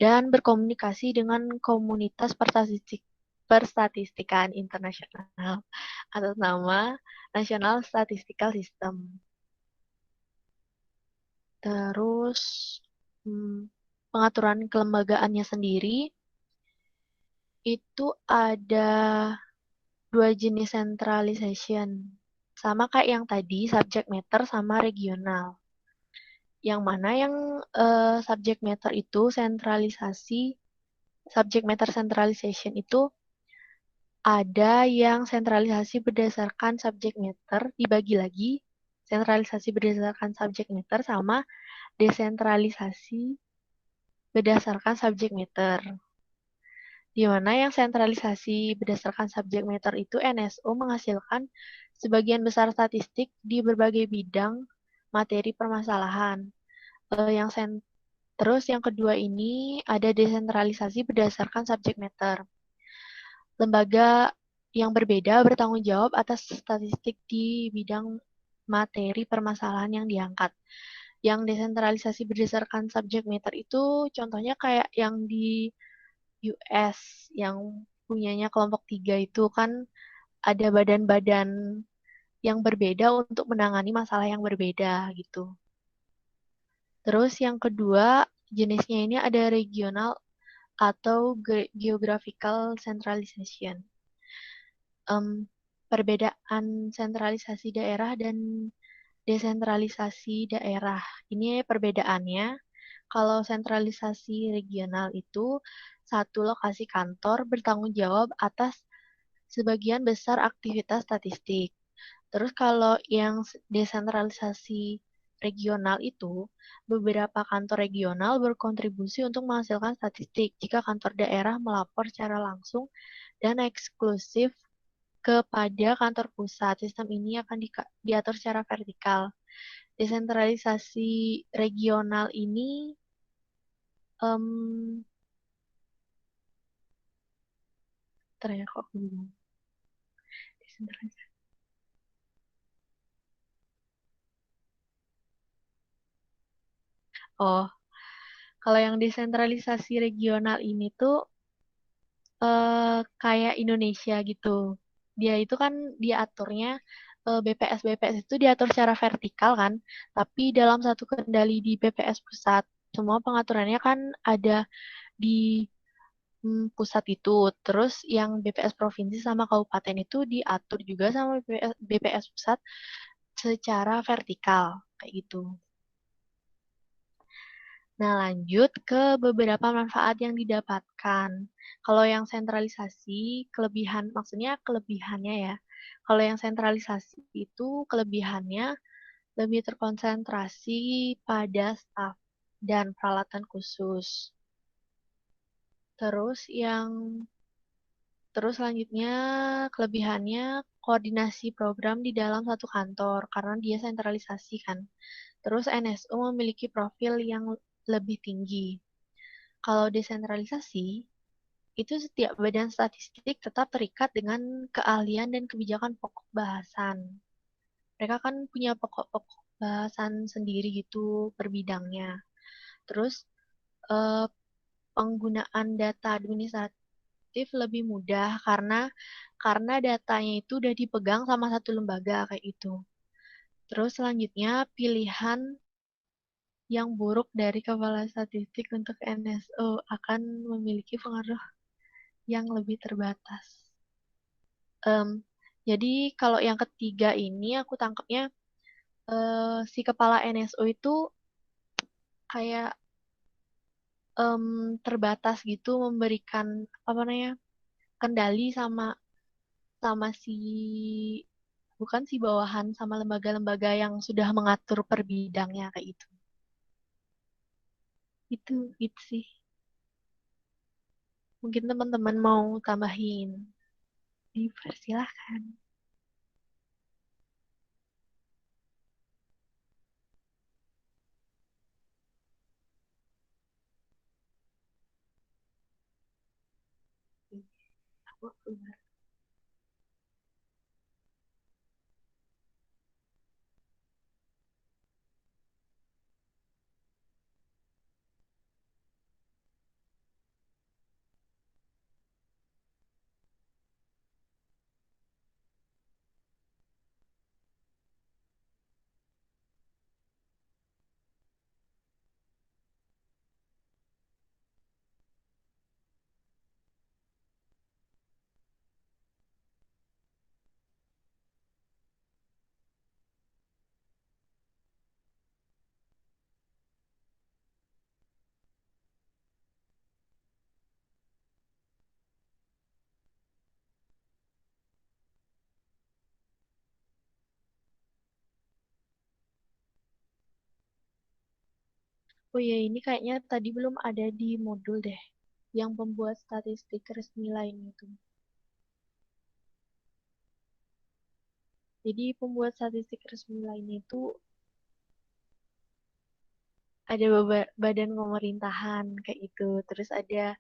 Speaker 6: dan berkomunikasi dengan komunitas perstatistikan internasional atas nama National Statistical System. Terus pengaturan kelembagaannya sendiri itu ada 2 jenis centralization. Sama kayak yang tadi, subject matter sama regional. Yang mana yang subject matter itu subject matter centralization itu ada yang sentralisasi berdasarkan subject matter, dibagi lagi, sentralisasi berdasarkan subject matter sama desentralisasi berdasarkan subject matter. Di mana yang sentralisasi berdasarkan subject matter itu NSO menghasilkan sebagian besar statistik di berbagai bidang materi permasalahan. Terus yang kedua ini ada desentralisasi berdasarkan subject matter. Lembaga yang berbeda bertanggung jawab atas statistik di bidang materi permasalahan yang diangkat. Yang desentralisasi berdasarkan subject matter itu contohnya kayak yang di US yang punyanya kelompok 3 itu kan ada badan-badan yang berbeda untuk menangani masalah yang berbeda gitu. Terus yang kedua jenisnya ini ada regional atau geographical centralization. Perbedaan sentralisasi daerah dan desentralisasi daerah. Ini perbedaannya. Kalau sentralisasi regional itu satu lokasi kantor bertanggung jawab atas sebagian besar aktivitas statistik. Terus kalau yang desentralisasi regional itu beberapa kantor regional berkontribusi untuk menghasilkan statistik jika kantor daerah melapor secara langsung dan eksklusif kepada kantor pusat. Sistem ini akan diatur secara vertikal. Desentralisasi regional ini kok aku bingung. Desentralisasi. Oh, kalau yang desentralisasi regional ini tuh kayak Indonesia gitu. Dia itu kan diaturnya BPS itu diatur secara vertikal kan, tapi dalam satu kendali di BPS pusat. Semua pengaturannya kan ada di pusat itu. Terus yang BPS provinsi sama kabupaten itu diatur juga sama BPS pusat secara vertikal kayak gitu. Nah, lanjut ke beberapa manfaat yang didapatkan. Kalau yang sentralisasi, maksudnya kelebihannya ya. Kalau yang sentralisasi itu kelebihannya lebih terkonsentrasi pada staf dan peralatan khusus. Terus selanjutnya kelebihannya koordinasi program di dalam satu kantor karena dia sentralisasi kan. Terus NSO memiliki profil yang lebih tinggi. Kalau desentralisasi, itu setiap badan statistik tetap terikat dengan keahlian dan kebijakan pokok bahasan. Mereka kan punya pokok-pokok bahasan sendiri gitu per bidangnya. Terus penggunaan data administratif lebih mudah karena datanya itu udah dipegang sama satu lembaga kayak itu. Terus selanjutnya pilihan yang buruk dari kepala statistik untuk NSO akan memiliki pengaruh yang lebih terbatas. Jadi kalau yang ketiga ini aku tangkapnya si kepala NSO itu kayak terbatas gitu memberikan kendali sama bukan si bawahan sama lembaga-lembaga yang sudah mengatur per bidangnya kayak gitu. Itu sih. Mungkin teman-teman mau tambahin. Dipersilahkan. Aku keluar. Oh ya, ini kayaknya tadi belum ada di modul deh. Yang pembuat statistik resmi lain itu. Jadi pembuat statistik resmi lain itu ada badan pemerintahan kayak itu. Terus ada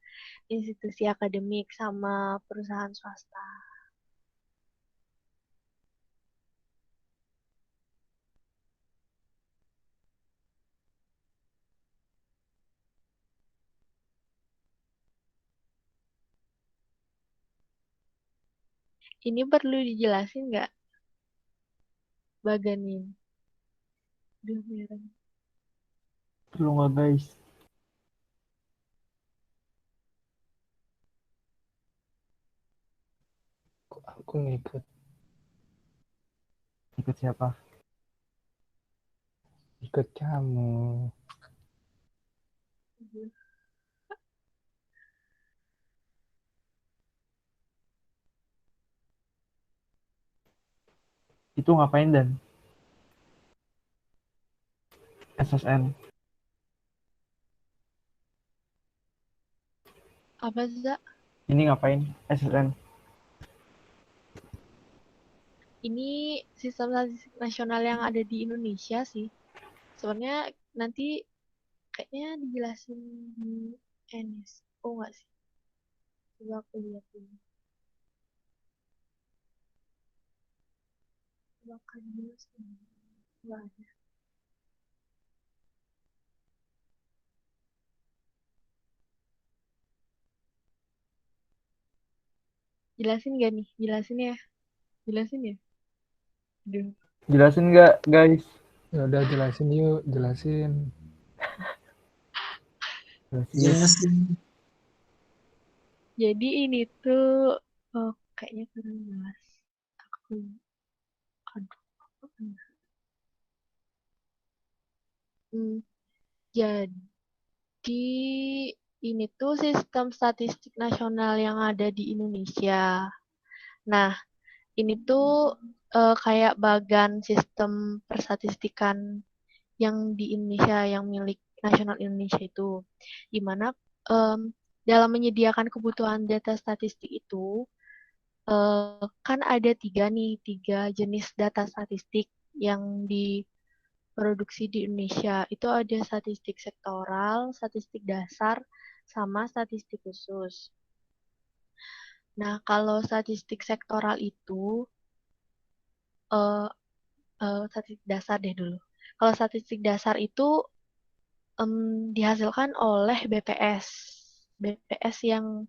Speaker 6: institusi akademik sama perusahaan swasta. Ini perlu dijelasin nggak, Baganin? Duh, merah.
Speaker 5: Perlu nggak guys?
Speaker 4: Aku ngikut.
Speaker 5: Ikut siapa?
Speaker 4: Ikut kamu.
Speaker 5: Itu ngapain dan? SSN.
Speaker 6: Apa, Za?
Speaker 5: Ini ngapain? SSN.
Speaker 6: Ini sistem statistik nasional yang ada di Indonesia sih. Sebenarnya nanti kayaknya dijelasin di NS. Oh nggak sih? Coba aku lihat dulu. Bakal dulu sih. Nggak ada. Jelasin nggak nih? Jelasin ya? Jelasin ya? Aduh.
Speaker 5: Jelasin nggak guys?
Speaker 4: Ya udah jelasin yuk, jelasin.
Speaker 5: Jelasin.
Speaker 7: Jelasin.
Speaker 6: Jadi ini tuh kayaknya kurang jelas. Aku aduh. Hmm, jadi ini tuh sistem statistik nasional yang ada di Indonesia. Nah, ini tuh kayak bagan sistem persstatistikan yang di Indonesia, yang milik nasional Indonesia itu. Di mana dalam menyediakan kebutuhan data statistik itu, kan ada tiga jenis data statistik yang diproduksi di Indonesia. Itu ada statistik sektoral, statistik dasar, sama statistik khusus. Nah, kalau statistik sektoral itu, statistik dasar deh dulu. Kalau statistik dasar itu dihasilkan oleh BPS. BPS yang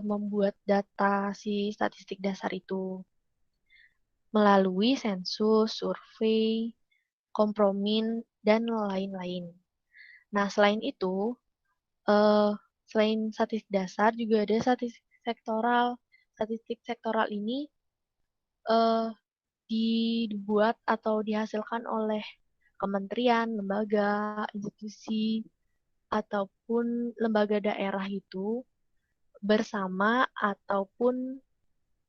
Speaker 6: membuat data si statistik dasar itu melalui sensus, survei, kompromin, dan lain-lain. Nah, selain itu, selain statistik dasar, juga ada statistik sektoral. Statistik sektoral ini dibuat atau dihasilkan oleh kementerian, lembaga, institusi, ataupun lembaga daerah itu bersama ataupun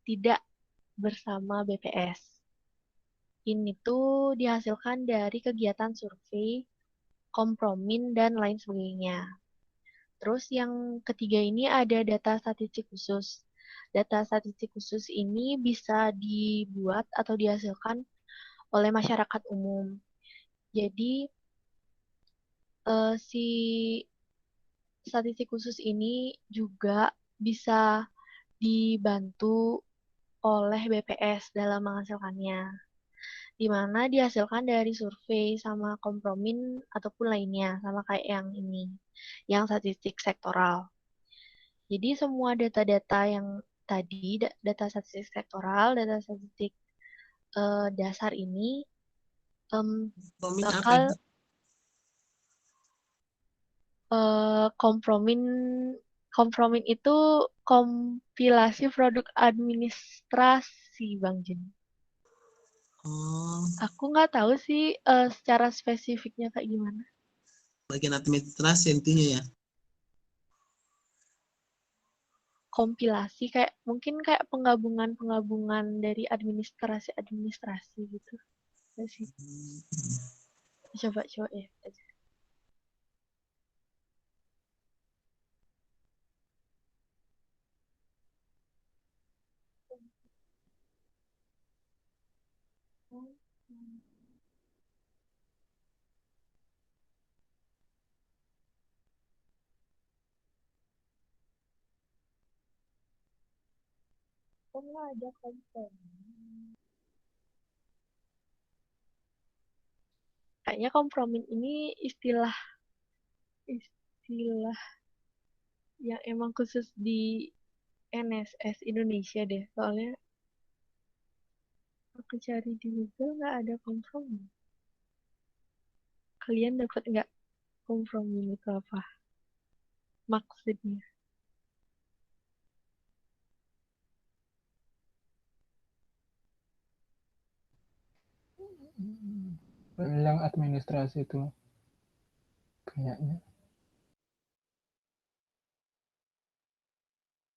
Speaker 6: tidak bersama BPS. Ini tuh dihasilkan dari kegiatan survei, kompromin, dan lain sebagainya. Terus yang ketiga ini ada data statistik khusus. Data statistik khusus ini bisa dibuat atau dihasilkan oleh masyarakat umum. Jadi si statistik khusus ini juga bisa dibantu oleh BPS dalam menghasilkannya, di mana dihasilkan dari survei sama kompromin ataupun lainnya, sama kayak yang ini, yang statistik sektoral. Jadi semua data-data yang tadi, data statistik sektoral, data statistik dasar ini
Speaker 7: Kompromin apa
Speaker 6: bakal
Speaker 7: itu?
Speaker 6: kompromin itu kompilasi produk administrasi, Bang Jun.
Speaker 7: Oh,
Speaker 6: Aku nggak tahu sih secara spesifiknya kayak gimana.
Speaker 7: bagian administrasi intinya ya.
Speaker 6: Kompilasi kayak mungkin kayak penggabungan dari administrasi gitu. Nggak sih? Coba ya. Oh, nggak ada kompromin. Kayaknya kompromin ini istilah yang emang khusus di NSS Indonesia deh. Soalnya aku cari di Google nggak ada kompromi. Kalian dapat nggak kompromi itu apa? Maksudnya.
Speaker 4: Yang administrasi itu kayaknya.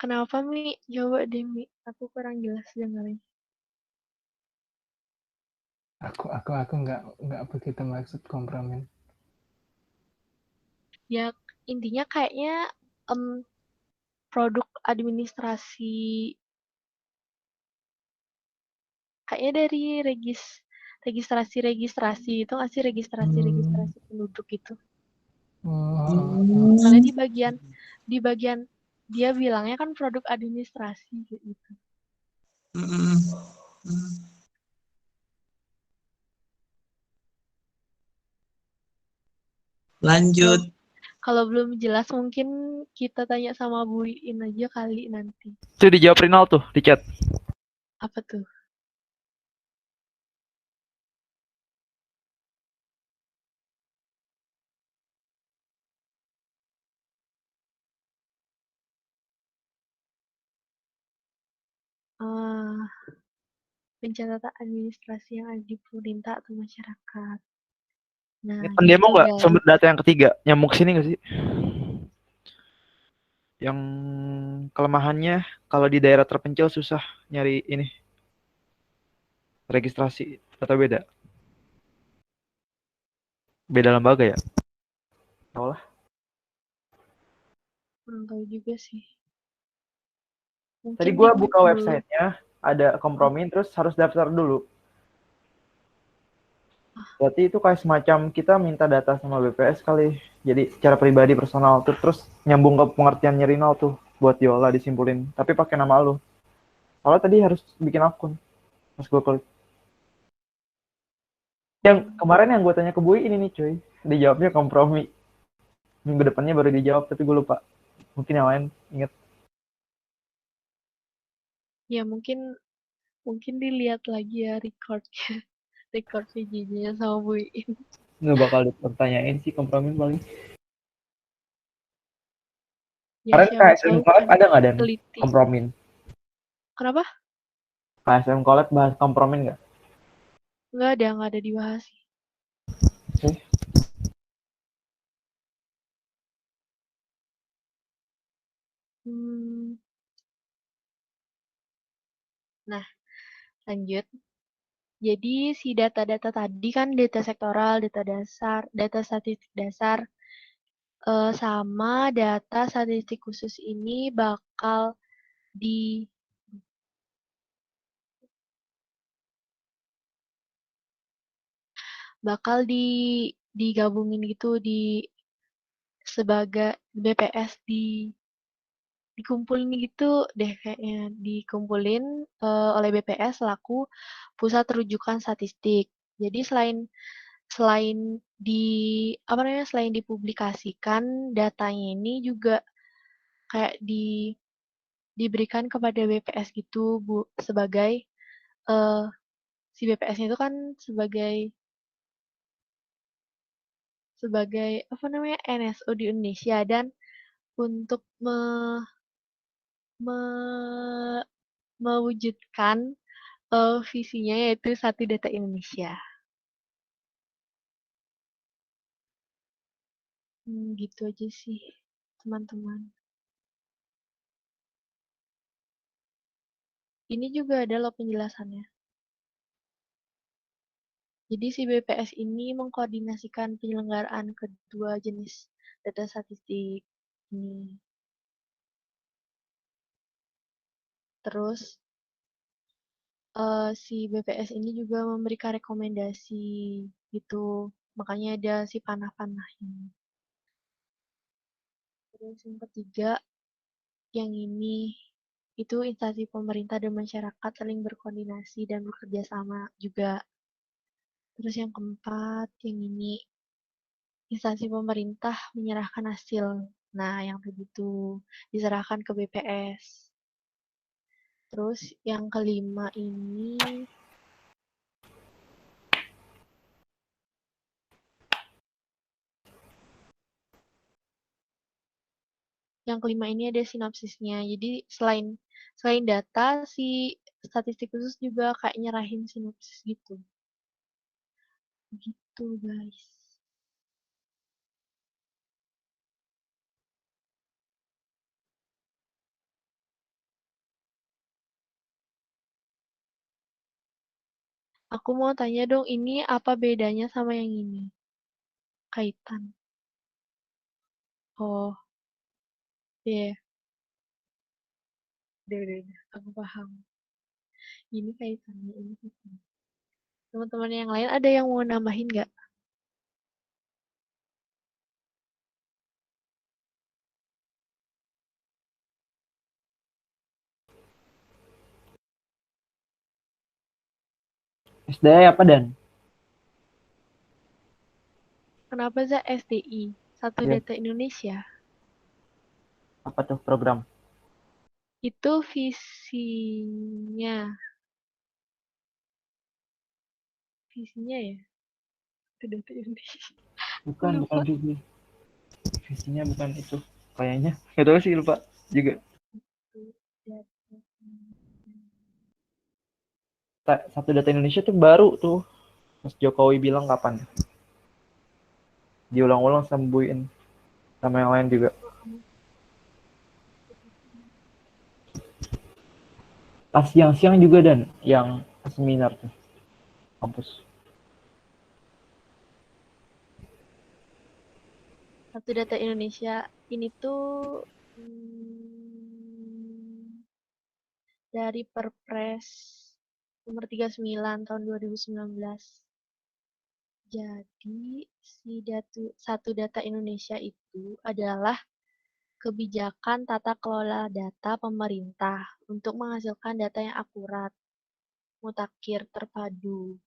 Speaker 6: Kenapa, Mi? Coba deh, Mi. Aku kurang jelas dengerin.
Speaker 4: Aku nggak begitu maksud kompromi.
Speaker 6: Ya, intinya kayaknya produk administrasi kayaknya dari registrasi itu nggak sih registrasi penduduk itu. Soalnya di bagian dia bilangnya kan produk administrasi gitu.
Speaker 7: Lanjut.
Speaker 6: Kalau belum jelas mungkin kita tanya sama Bu Iin aja kali nanti.
Speaker 1: Itu dijawab Rinal tuh di chat.
Speaker 6: Apa tuh? Pencatatan administrasi yang ada di pemerintah atau masyarakat. Nah,
Speaker 1: Ini pendemo
Speaker 6: gitu
Speaker 1: nggak
Speaker 6: guys.
Speaker 1: sumber data yang ketiga? Nyamuk sini nggak sih? Yang kelemahannya kalau di daerah terpencil susah nyari ini registrasi atau beda? Beda lembaga ya? Tahu lah.
Speaker 6: Kurang tahu juga sih. Mungkin
Speaker 1: Tadi gue
Speaker 6: diklik
Speaker 1: buka
Speaker 6: dulu.
Speaker 1: websitenya, ada kompromi, terus harus daftar dulu. Berarti itu kayak semacam kita minta data sama BPS kali. Jadi secara pribadi personal tuh, terus nyambung ke pengertiannya Rinal tuh buat Yola disimpulin. Tapi pakai nama lu. Soalnya tadi harus bikin akun. Pas gue klik. Yang kemarin yang gue tanya ke Bui ini nih cuy. Dijawabnya kompromi. Minggu depannya baru dijawab, tapi gue lupa. Mungkin yang lain inget.
Speaker 6: Ya mungkin dilihat lagi ya record PJJ-nya sama Bu Iin.
Speaker 1: Nggak bakal ditanyain sih kompromi paling.
Speaker 6: Ya,
Speaker 1: Kemarin
Speaker 6: siapa
Speaker 1: KSM
Speaker 6: tahu
Speaker 1: Collab
Speaker 6: kan
Speaker 1: ada nggak Dan
Speaker 6: teliti.
Speaker 1: kompromin?
Speaker 6: Kenapa?
Speaker 1: KSM Collab bahas kompromin nggak?
Speaker 6: Nggak ada dibahas.
Speaker 1: Oke.
Speaker 6: Nah, lanjut. Jadi si data-data tadi kan data sektoral, data dasar, data statistik dasar, sama data statistik khusus ini di bakal digabungin gitu sebagai BPS dikumpulin gitu deh kayaknya dikumpulin oleh BPS selaku pusat rujukan statistik. Jadi selain selain dipublikasikan datanya ini juga kayak diberikan kepada BPS gitu Bu sebagai eh, si BPS-nya itu kan sebagai apa namanya NSO di Indonesia dan untuk me- mewujudkan visinya yaitu satu data Indonesia. Gitu aja sih, teman-teman. Ini juga ada loh penjelasannya. Jadi si BPS ini mengkoordinasikan penyelenggaraan kedua jenis data statistik ini. Terus si BPS ini juga memberikan rekomendasi gitu. Makanya ada si panah-panah ini. Terus yang ketiga, yang ini itu instansi pemerintah dan masyarakat saling berkoordinasi dan bekerja sama juga. Terus yang keempat, yang ini instansi pemerintah menyerahkan hasil. Nah, yang begitu diserahkan ke BPS. Terus yang kelima ini ada sinopsisnya. Jadi selain data, si statistik khusus juga kayak nyerahin sinopsis gitu. Gitu, guys. Aku mau tanya dong, ini apa bedanya sama yang ini? Kaitan. Oh, iya. Udah. Aku paham. Ini kaitannya, ini kaitannya. Teman-teman yang lain ada yang mau nambahin nggak?
Speaker 1: SDI apa Dan?
Speaker 6: Kenapa za SDI? Satu
Speaker 1: Ya.
Speaker 6: Data Indonesia.
Speaker 1: Apa tuh program?
Speaker 6: Itu visinya. Visinya ya? Satu Data Indonesia.
Speaker 1: Bukan
Speaker 6: Lupa.
Speaker 1: visi. Visinya bukan itu. Kayaknya. Gak tahu sih, lupa juga. Satu data Indonesia tuh baru tuh. Mas Jokowi bilang kapan? Diulang-ulang sembuhin sama yang lain juga. Pas siang-siang juga Dan yang seminar tuh kampus.
Speaker 6: Satu Data Indonesia ini tuh dari Perpres nomor 39 tahun 2019. Jadi satu data Indonesia itu adalah kebijakan tata kelola data pemerintah untuk menghasilkan data yang akurat, mutakhir, terpadu,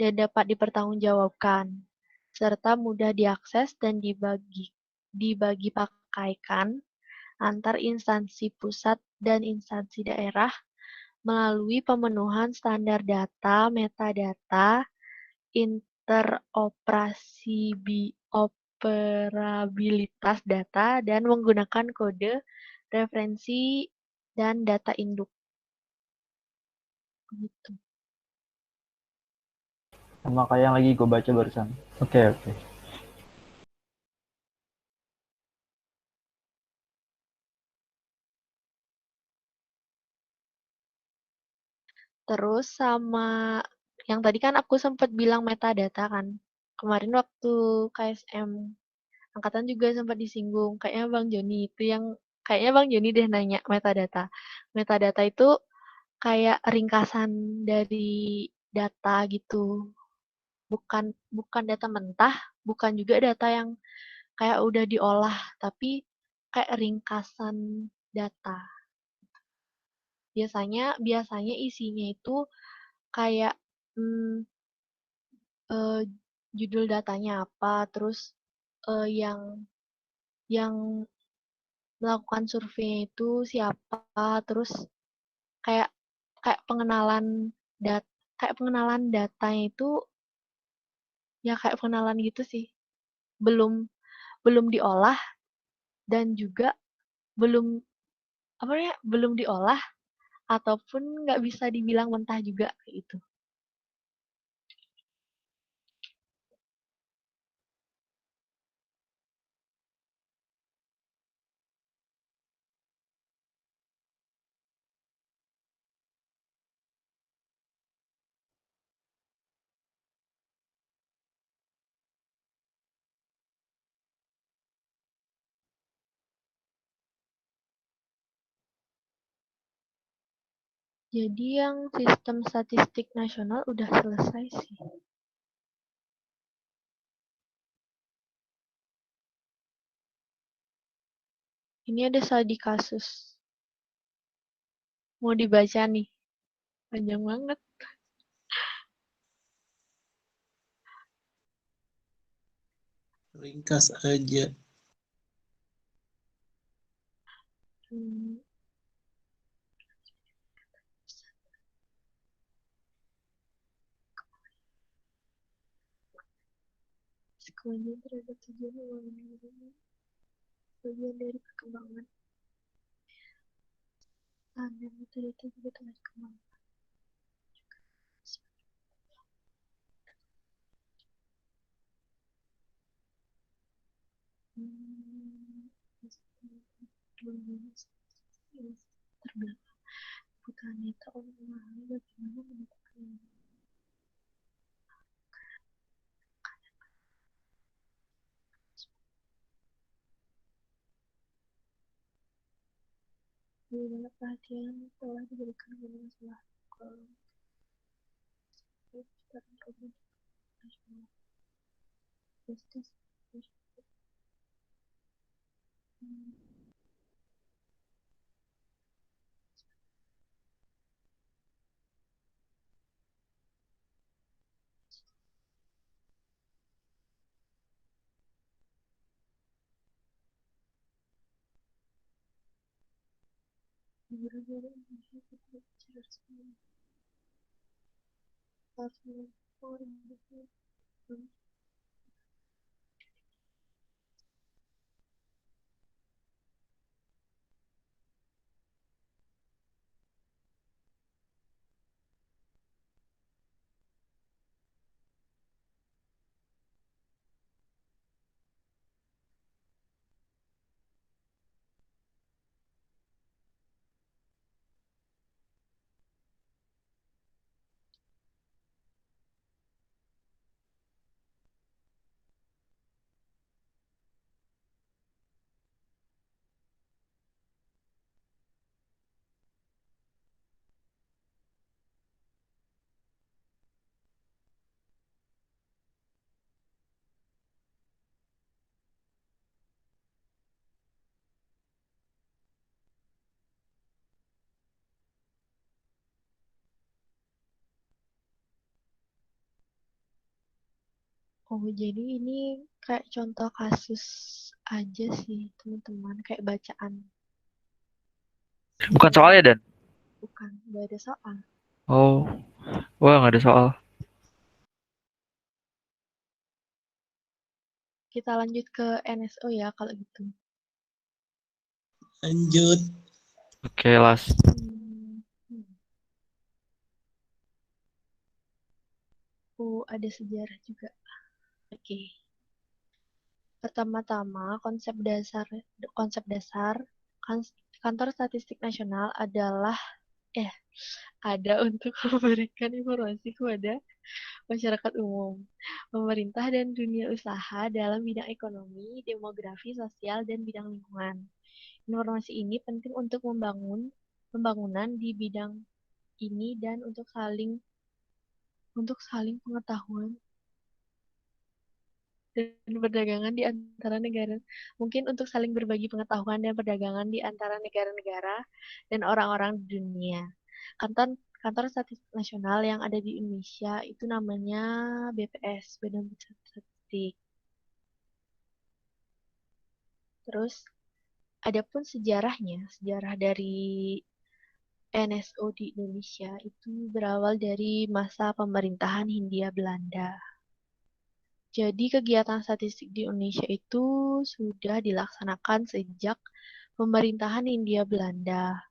Speaker 6: dan dapat dipertanggungjawabkan, serta mudah diakses dan dibagi pakaikan antar instansi pusat dan instansi daerah melalui pemenuhan standar data, metadata, interoperabilitas data, dan menggunakan kode referensi dan data induk. Gitu.
Speaker 1: Sama kayak yang lagi gue baca barusan. Oke.
Speaker 6: Terus sama yang tadi kan aku sempat bilang metadata kan. Kemarin waktu KSM angkatan juga sempat disinggung. Kayaknya Bang Joni deh nanya metadata. Metadata itu kayak ringkasan dari data gitu. Bukan data mentah, bukan juga data yang kayak udah diolah, tapi kayak ringkasan data. Biasanya isinya itu kayak hmm, judul datanya apa, terus yang melakukan survei itu siapa, terus kayak kayak pengenalan dat kayak pengenalan datanya itu ya kayak pengenalan gitu sih. Belum belum diolah dan juga belum apa ya belum diolah ataupun nggak bisa dibilang mentah juga kayak gitu. Jadi yang sistem statistik nasional udah selesai sih. Ini ada studi kasus. Mau dibaca nih. Panjang banget.
Speaker 7: Ringkas aja.
Speaker 6: Hmm, sekolahnya terhadap tujuan pembangunan bagian dari perkembangan. Dan metode itu juga telah dikembangkan. Terbelakang bukan itu memahami bagaimana menentukan banyak perhatian telah diberikan kepada masalah penciptaan problem nasional justice. Negara-negara Indonesia tidak bicara semua harus orang Oh, jadi ini kayak contoh kasus aja sih, teman-teman. Kayak bacaan.
Speaker 1: Bukan soalnya Dan.
Speaker 6: Bukan, nggak ada soal.
Speaker 1: Oh, wah nggak ada soal.
Speaker 6: Kita lanjut ke NSO ya, kalau gitu.
Speaker 7: Lanjut.
Speaker 1: Oke, last.
Speaker 6: Oh, ada sejarah juga. Oke. Pertama-tama, konsep dasar kantor statistik nasional adalah ada untuk memberikan informasi kepada masyarakat umum, pemerintah dan dunia usaha dalam bidang ekonomi, demografi, sosial, dan bidang lingkungan. Informasi ini penting untuk pembangunan di bidang ini dan untuk saling pengetahuan dan perdagangan di antara negara. Mungkin untuk saling berbagi pengetahuan dan perdagangan di antara negara-negara dan orang-orang di dunia. Kantor Statistik Nasional yang ada di Indonesia itu namanya BPS, Badan Pusat Statistik. Terus ada pun sejarahnya, sejarah dari NSO di Indonesia itu berawal dari masa pemerintahan Hindia Belanda. Jadi kegiatan statistik di Indonesia itu sudah dilaksanakan sejak pemerintahan Hindia Belanda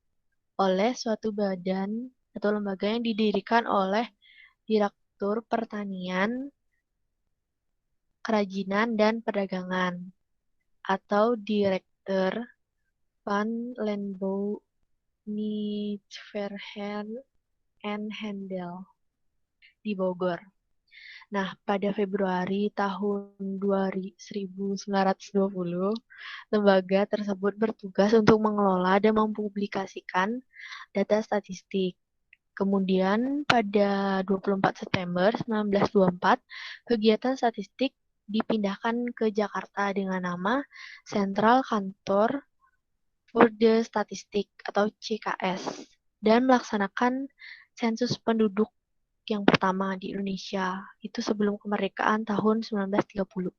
Speaker 6: oleh suatu badan atau lembaga yang didirikan oleh Direktur Pertanian, Kerajinan, dan Perdagangan atau Direktur van Landbouw, Nijverheid en Handel di Bogor. Nah, pada Februari tahun 1920, lembaga tersebut bertugas untuk mengelola dan mempublikasikan data statistik. Kemudian pada 24 September 1924, kegiatan statistik dipindahkan ke Jakarta dengan nama Central Kantor for the Statistic atau CKS dan melaksanakan sensus penduduk yang pertama di Indonesia, itu sebelum kemerdekaan tahun 1930.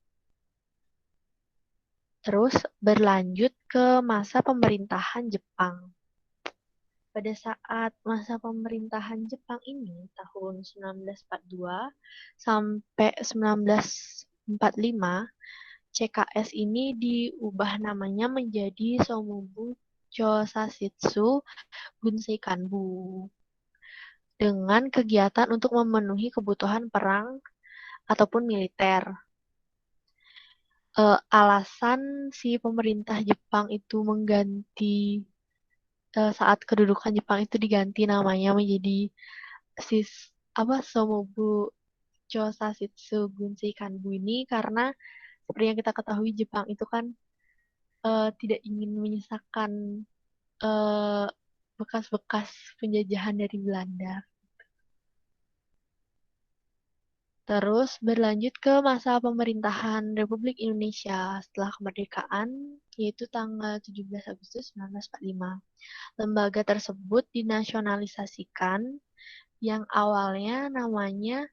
Speaker 6: Terus berlanjut ke masa pemerintahan Jepang. Pada saat masa pemerintahan Jepang ini, tahun 1942 sampai 1945, CKS ini diubah namanya menjadi Somubu Chosashitsu Gunsei Kanbu, dengan kegiatan untuk memenuhi kebutuhan perang ataupun militer. Alasan si pemerintah Jepang itu mengganti saat kedudukan Jepang itu diganti namanya menjadi Somubu Chosashitsu Gunsei Kanbu ini karena seperti yang kita ketahui Jepang itu kan tidak ingin menyisakan bekas-bekas penjajahan dari Belanda. Terus berlanjut ke masa pemerintahan Republik Indonesia setelah kemerdekaan, yaitu tanggal 17 Agustus 1945. Lembaga tersebut dinasionalisasikan yang awalnya namanya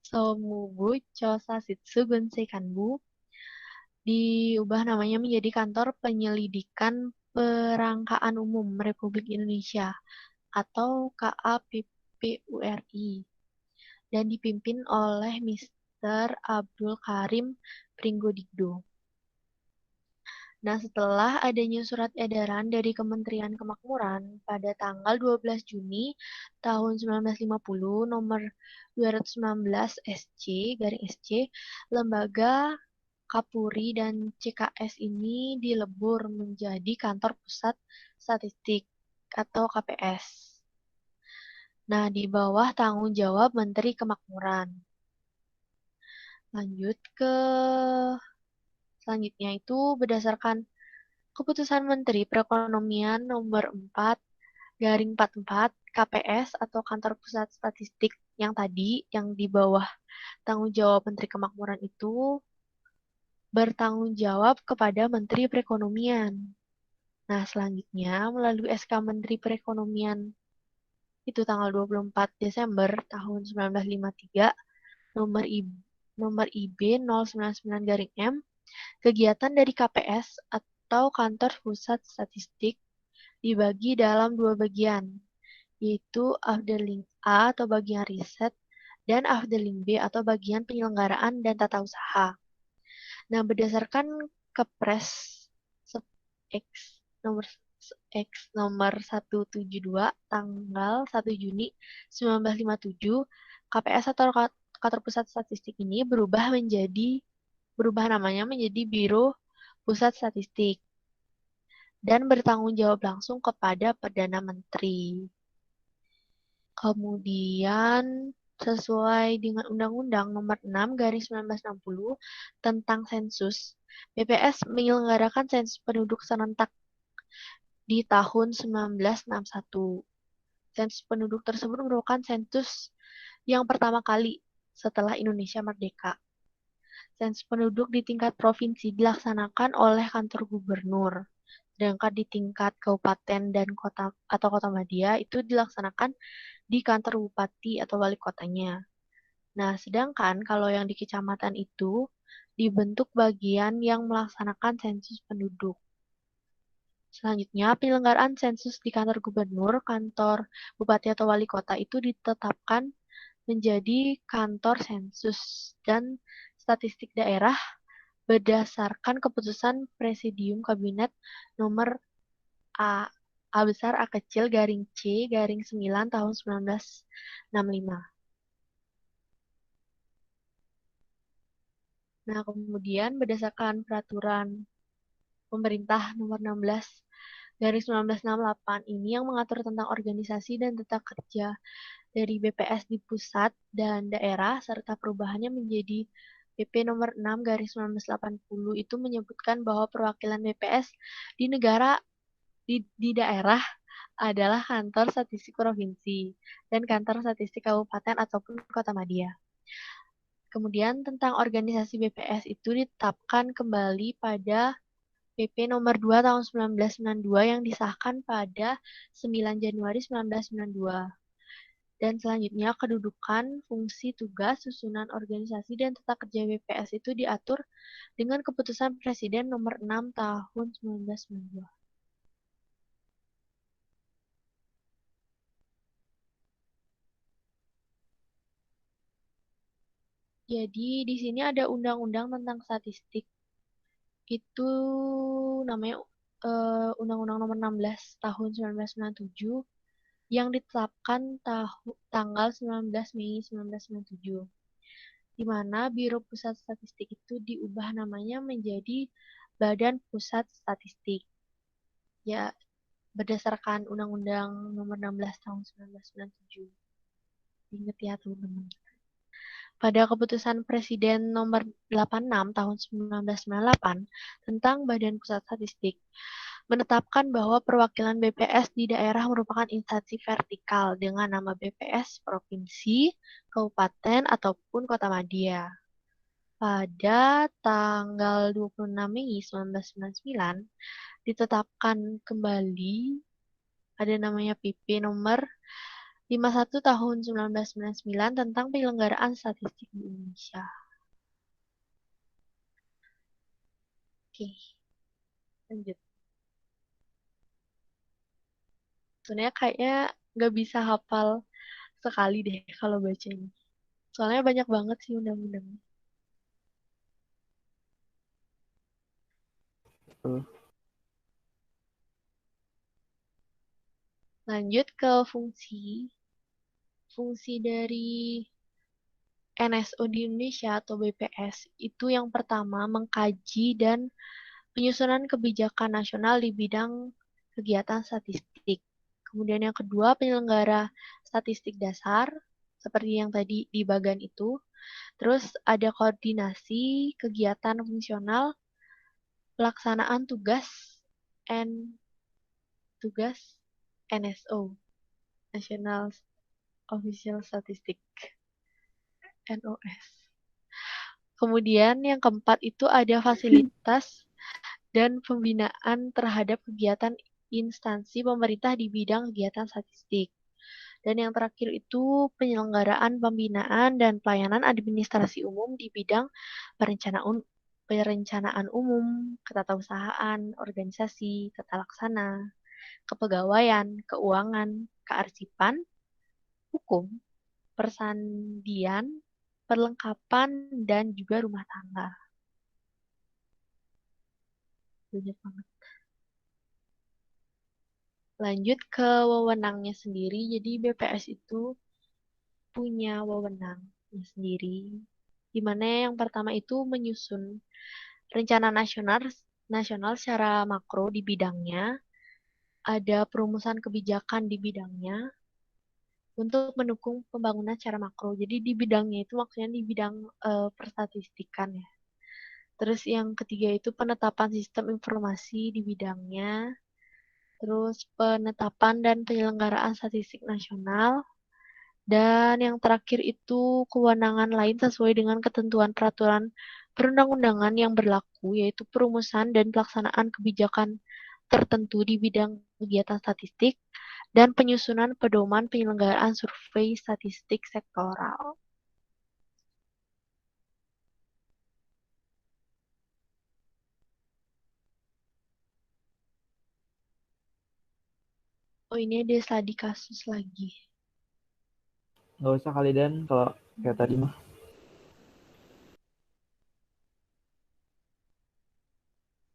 Speaker 6: Somubu Chosashitsu Gunsei Kanbu, diubah namanya menjadi Kantor Penyelidikan Perangkaan Umum Republik Indonesia atau KAPPURI. Dan dipimpin oleh Mr. Abdul Karim Pringgodikdo. Nah, setelah adanya surat edaran dari Kementerian Kemakmuran pada tanggal 12 Juni tahun 1950 nomor 219 SC, lembaga Kapuri dan CKS ini dilebur menjadi Kantor Pusat Statistik atau KPS. Nah, di bawah tanggung jawab Menteri Kemakmuran. Lanjut ke selanjutnya itu berdasarkan Keputusan Menteri Perekonomian nomor 4/44 KPS atau Kantor Pusat Statistik yang tadi, yang di bawah tanggung jawab Menteri Kemakmuran itu bertanggung jawab kepada Menteri Perekonomian. Nah, selanjutnya melalui SK Menteri Perekonomian itu tanggal 24 Desember tahun 1953 nomor IB 099-M, kegiatan dari KPS atau Kantor Pusat Statistik dibagi dalam dua bagian, yaitu Afdeling A atau bagian riset dan Afdeling B atau bagian penyelenggaraan dan tata usaha. Nah, berdasarkan Kepres X nomor 172 tanggal 1 Juni 1957, KPS atau Kantor Pusat Statistik ini berubah namanya menjadi Biro Pusat Statistik. dan bertanggung jawab langsung kepada Perdana Menteri. Kemudian sesuai dengan Undang-Undang Nomor 6 garis 1960 tentang sensus, BPS menyelenggarakan sensus penduduk serentak di tahun 1961. Sensus penduduk tersebut merupakan sensus yang pertama kali setelah Indonesia merdeka. Sensus penduduk di tingkat provinsi dilaksanakan oleh kantor gubernur. Sedangkan di tingkat kabupaten dan kota atau kotamadya itu dilaksanakan di kantor bupati atau wali kotanya. Nah, sedangkan kalau yang di kecamatan itu dibentuk bagian yang melaksanakan sensus penduduk. Selanjutnya, penyelenggaraan sensus di kantor gubernur, kantor bupati atau wali kota itu ditetapkan menjadi kantor sensus dan statistik daerah berdasarkan keputusan Presidium Kabinet nomor A besar A kecil garing C garing 9 tahun 1965. Nah, kemudian berdasarkan peraturan pemerintah nomor 16 garis 1968 ini yang mengatur tentang organisasi dan tata kerja dari BPS di pusat dan daerah serta perubahannya menjadi PP nomor 6 garis 1980 itu menyebutkan bahwa perwakilan BPS di negara di daerah adalah kantor statistik provinsi dan kantor statistik kabupaten ataupun kota madya. Kemudian tentang organisasi BPS itu ditetapkan kembali pada PP nomor 2 tahun 1992 yang disahkan pada 9 Januari 1992. Dan selanjutnya kedudukan, fungsi, tugas, susunan organisasi dan tata kerja BPS itu diatur dengan keputusan Presiden nomor 6 tahun 1992. Jadi di sini ada undang-undang tentang statistik. Itu namanya Undang-Undang Nomor 16 Tahun 1997 yang ditetapkan tanggal 19 Mei 1997. Di mana Biro Pusat Statistik itu diubah namanya menjadi Badan Pusat Statistik. Ya, berdasarkan Undang-Undang Nomor 16 Tahun 1997. Ingat ya teman-teman. Pada keputusan Presiden nomor 86 tahun 1998 tentang Badan Pusat Statistik, menetapkan bahwa perwakilan BPS di daerah merupakan instansi vertikal dengan nama BPS Provinsi, Kabupaten, ataupun Kota Madya. Pada tanggal 26 Mei 1999, ditetapkan kembali ada namanya PP nomor 51 tahun 1999 tentang penyelenggaraan statistik di Indonesia. Oke, lanjut. Sebenarnya kayaknya nggak bisa hafal sekali deh kalau baca ini. Soalnya banyak banget sih undang-undangnya. Lanjut ke fungsi. Fungsi dari NSO di Indonesia atau BPS itu yang pertama mengkaji dan penyusunan kebijakan nasional di bidang kegiatan statistik. Kemudian yang kedua penyelenggara statistik dasar seperti yang tadi di bagian itu. Terus ada koordinasi kegiatan fungsional, pelaksanaan tugas NSO, National Official Statistic, NOS. Kemudian yang keempat itu ada fasilitas dan pembinaan terhadap kegiatan instansi pemerintah di bidang kegiatan statistik. Dan yang terakhir itu penyelenggaraan pembinaan dan pelayanan administrasi umum di bidang perencanaan umum, ketatausahaan, organisasi, tata laksana, kepegawaian, keuangan, kearsipan, hukum, persandian, perlengkapan, dan juga rumah tangga. Banyak banget. Lanjut ke wewenangnya sendiri. Jadi BPS itu punya wewenangnya sendiri. Di mana yang pertama itu menyusun rencana nasional nasional secara makro di bidangnya, ada perumusan kebijakan di bidangnya untuk mendukung pembangunan secara makro. Jadi di bidangnya itu maksudnya di bidang perstatistikan ya. Terus yang ketiga itu penetapan sistem informasi di bidangnya, terus penetapan dan penyelenggaraan statistik nasional, dan yang terakhir itu kewenangan lain sesuai dengan ketentuan peraturan perundang-undangan yang berlaku, yaitu perumusan dan pelaksanaan kebijakan tertentu di bidang kegiatan statistik dan penyusunan pedoman penyelenggaraan survei statistik sektoral. Oh, ini ada studi kasus lagi.
Speaker 1: Nggak usah kali Dan, kalau kayak tadi mah.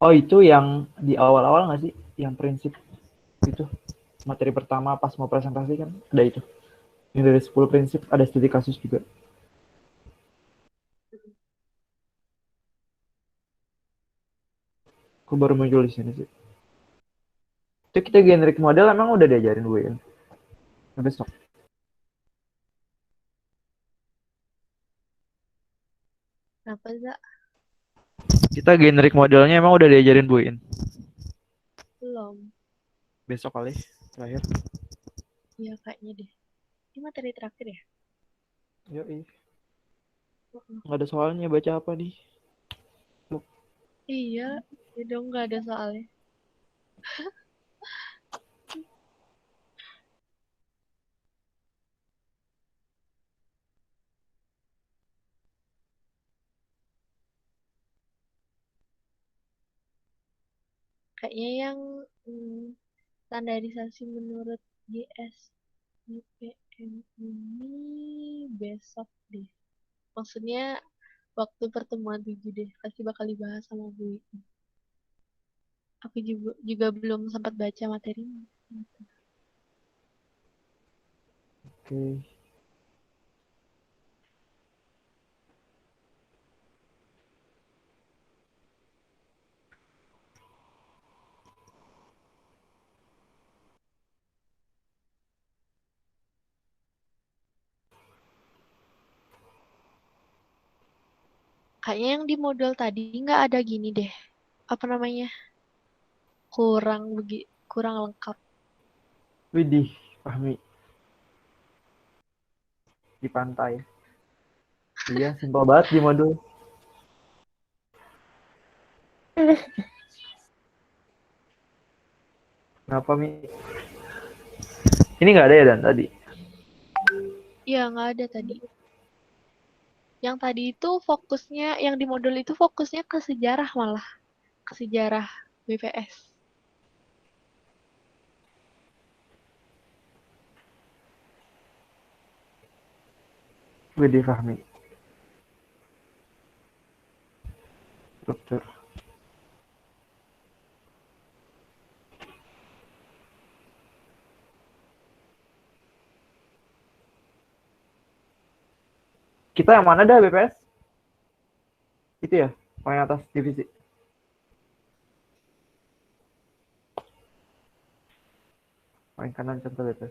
Speaker 1: Oh itu yang di awal-awal nggak sih? Yang prinsip itu. Materi pertama pas mau presentasi kan ada itu. Yang dari 10 prinsip ada studi kasus juga. Aku baru muncul di sini sih. Itu kita generic model emang udah diajarin gue ya? Besok.
Speaker 6: Kenapa, Za?
Speaker 1: Kita generic modelnya emang udah diajarin buin.
Speaker 6: Belum.
Speaker 1: Besok kali terakhir.
Speaker 6: Iya, kayaknya deh. Ini materi terakhir ya?
Speaker 1: Yoi. Nggak ada soalnya, baca apa nih?
Speaker 6: Iya, ya dong nggak ada soalnya. Kayaknya yang standarisasi menurut GSIPM ini besok deh. Maksudnya waktu pertemuan 7 deh. Pasti bakal dibahas sama Bu. Aku juga belum sempat baca materinya.
Speaker 1: Oke.
Speaker 6: Kayaknya yang di modul tadi nggak ada gini deh. Apa namanya? Kurang lengkap.
Speaker 1: Widih, Fahmi. Di pantai. Iya, simpel banget di modul. Kenapa, Mi? Ini nggak ada ya Dan tadi?
Speaker 6: Iya, nggak ada tadi. Yang tadi itu fokusnya, yang di modul itu fokusnya ke sejarah malah. Ke sejarah BPS.
Speaker 1: Widih, Fahmi. Dokter. Kita yang mana dah BPS? Itu ya, paling atas divisi. Paling kanan contoh BPS.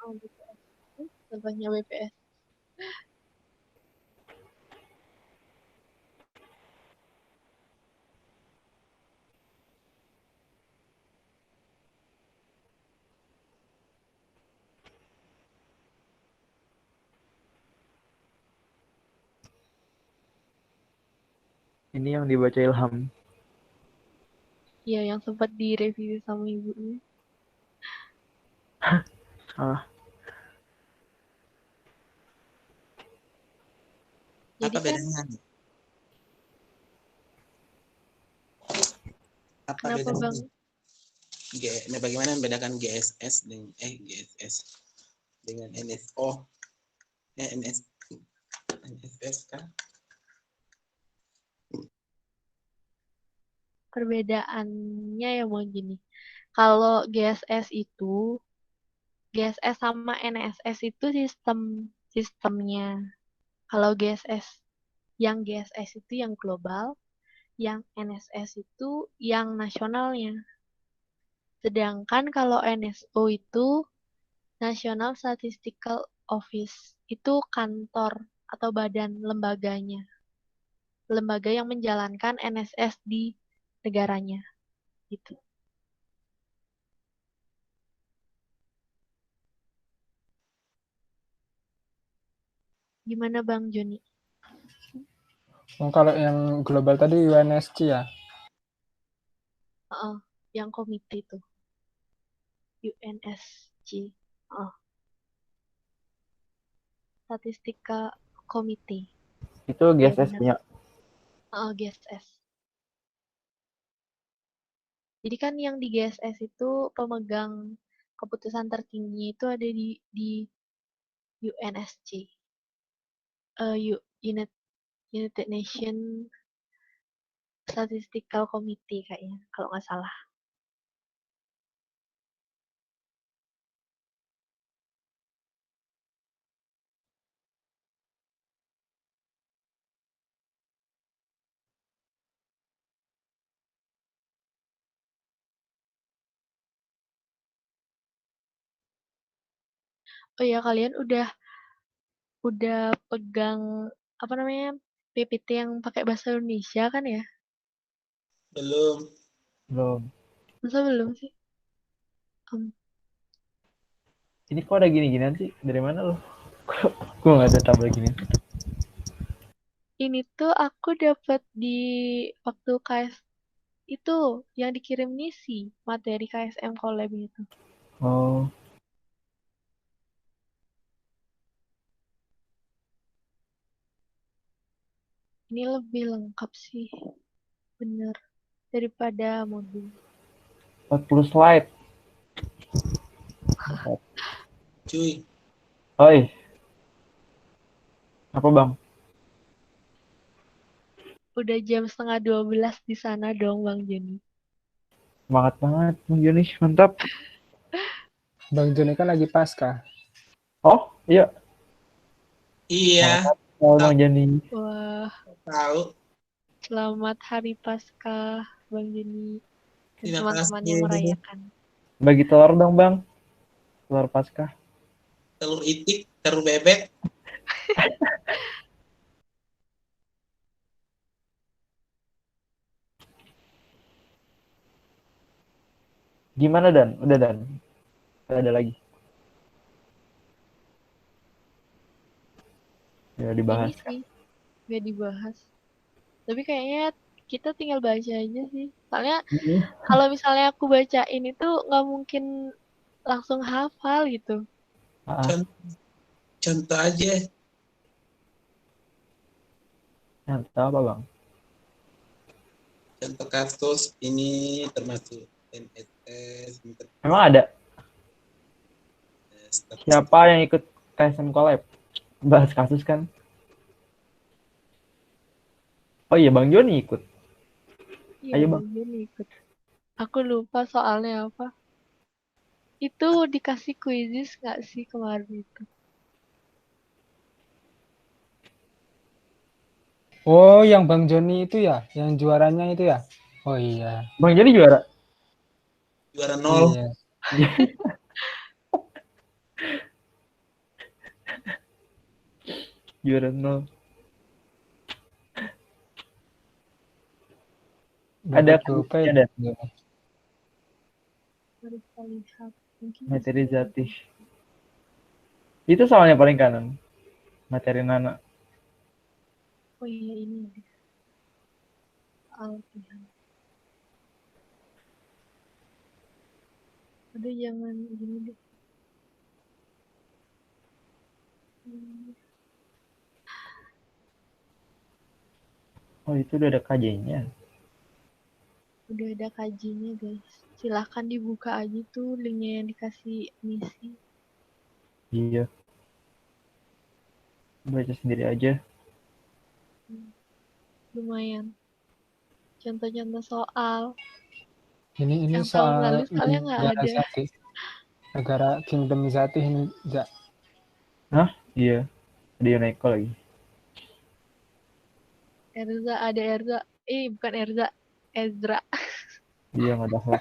Speaker 6: Oh, BPS. Contohnya BPS.
Speaker 1: Ini yang dibaca Ilham.
Speaker 6: Iya, yang sempat direview sama ibunya.
Speaker 1: Ah,
Speaker 6: Jadi
Speaker 7: Apa
Speaker 6: kan,
Speaker 7: bedanya? Apa
Speaker 6: kenapa
Speaker 7: bedanya?
Speaker 6: Bang?
Speaker 7: Nah, bagaimana membedakan GSS dengan GSS dengan NSO? NSS kan?
Speaker 6: Perbedaannya ya mau gini. Kalau GSS sama NSS itu sistemnya. Kalau GSS itu yang global, Yang NSS itu yang nasionalnya. Sedangkan kalau NSO itu National Statistical Office, itu kantor atau badan lembaganya. Lembaga yang menjalankan NSS di negaranya. Gitu. Gimana Bang Joni?
Speaker 4: Kalau yang global tadi UNSC ya?
Speaker 6: Yang komite itu. UNSC. Statistical Committee.
Speaker 1: Itu GSS
Speaker 6: benar.
Speaker 1: punya.
Speaker 6: GSS. Jadi kan yang di GSS itu pemegang keputusan tertinggi itu ada di UNSC. United Nation Statistical Committee kayaknya, kalau nggak salah. Oh ya, kalian udah pegang apa namanya PPT yang pakai bahasa Indonesia kan ya?
Speaker 7: Belum.
Speaker 1: Belum.
Speaker 6: Masa belum sih?
Speaker 1: Ini kok ada gini-ginian sih? Dari mana lo? Gue nggak ada tabel gini.
Speaker 6: Ini tuh aku dapat di waktu KS itu yang dikirim ngisi materi KSM Collab itu.
Speaker 1: Oh,
Speaker 6: Ini lebih lengkap sih, bener, daripada modul.
Speaker 1: 40 slide.
Speaker 7: Cuy,
Speaker 1: Oi. Apa bang?
Speaker 6: Udah jam 11:30 di sana dong Bang Joni.
Speaker 1: Semangat banget Bang Joni, mantap.
Speaker 4: Bang Joni kan lagi pasca.
Speaker 1: Oh, iya.
Speaker 7: iya,
Speaker 1: Oh, Bang Joni.
Speaker 6: Wah,
Speaker 7: tahu.
Speaker 6: selamat Hari Paskah Bang Joni dan
Speaker 7: Terima
Speaker 6: teman-teman
Speaker 7: kasih.
Speaker 6: yang merayakan.
Speaker 1: Bagi telur dong bang. Telur Paskah.
Speaker 7: Telur itik, telur bebek.
Speaker 1: Gimana Dan? Udah Dan? Gak ada lagi. Ya dibahas.
Speaker 6: Ini sih gak dibahas. Tapi kayaknya kita tinggal baca aja sih. Soalnya kalau misalnya aku bacain itu nggak mungkin langsung hafal gitu.
Speaker 1: Ah,
Speaker 7: Contoh aja.
Speaker 1: tahu apa bang?
Speaker 7: Contoh kasus ini termasuk NSS.
Speaker 1: Emang ada?
Speaker 7: Statistik.
Speaker 1: Siapa yang ikut KSM Collab? Bahas kasus kan? Oh iya Bang Joni ikut.
Speaker 6: Iya,
Speaker 1: Ayo,
Speaker 6: Bang Joni ikut. Aku lupa soalnya apa. Itu dikasih kuisis nggak sih kemarin itu?
Speaker 4: Oh, yang Bang Joni itu ya? Yang juaranya itu ya? Oh iya.
Speaker 1: Bang Joni juara?
Speaker 7: Juara 0.
Speaker 4: Iya.
Speaker 1: Juara 0. Ada
Speaker 4: Dapat gopay.
Speaker 1: kuisnya Dan.
Speaker 6: Harus kita lihat. Mungkin
Speaker 1: Materi
Speaker 6: bisa.
Speaker 1: Zatih. Itu soalnya paling kanan. Materi Nana.
Speaker 6: Oh iya ini deh. Altihan. Aduh jangan gini deh.
Speaker 1: Oh itu udah ada KJ-nya.
Speaker 6: Udah ada kajiannya guys. Silahkan dibuka aja tuh linknya yang dikasih misi.
Speaker 1: Iya. Baca sendiri aja.
Speaker 6: Lumayan. Contoh-contoh soal.
Speaker 4: Ini
Speaker 6: Yang tahun
Speaker 4: soal
Speaker 6: lalu soalnya nggak
Speaker 4: negara
Speaker 6: ada.
Speaker 4: Zatih. Negara Kingdom Zatih ini.
Speaker 1: Iya. Ada Yoneko lagi.
Speaker 6: Erza, ada Erza. Bukan Erza, Ezra.
Speaker 1: Dia nggak ada.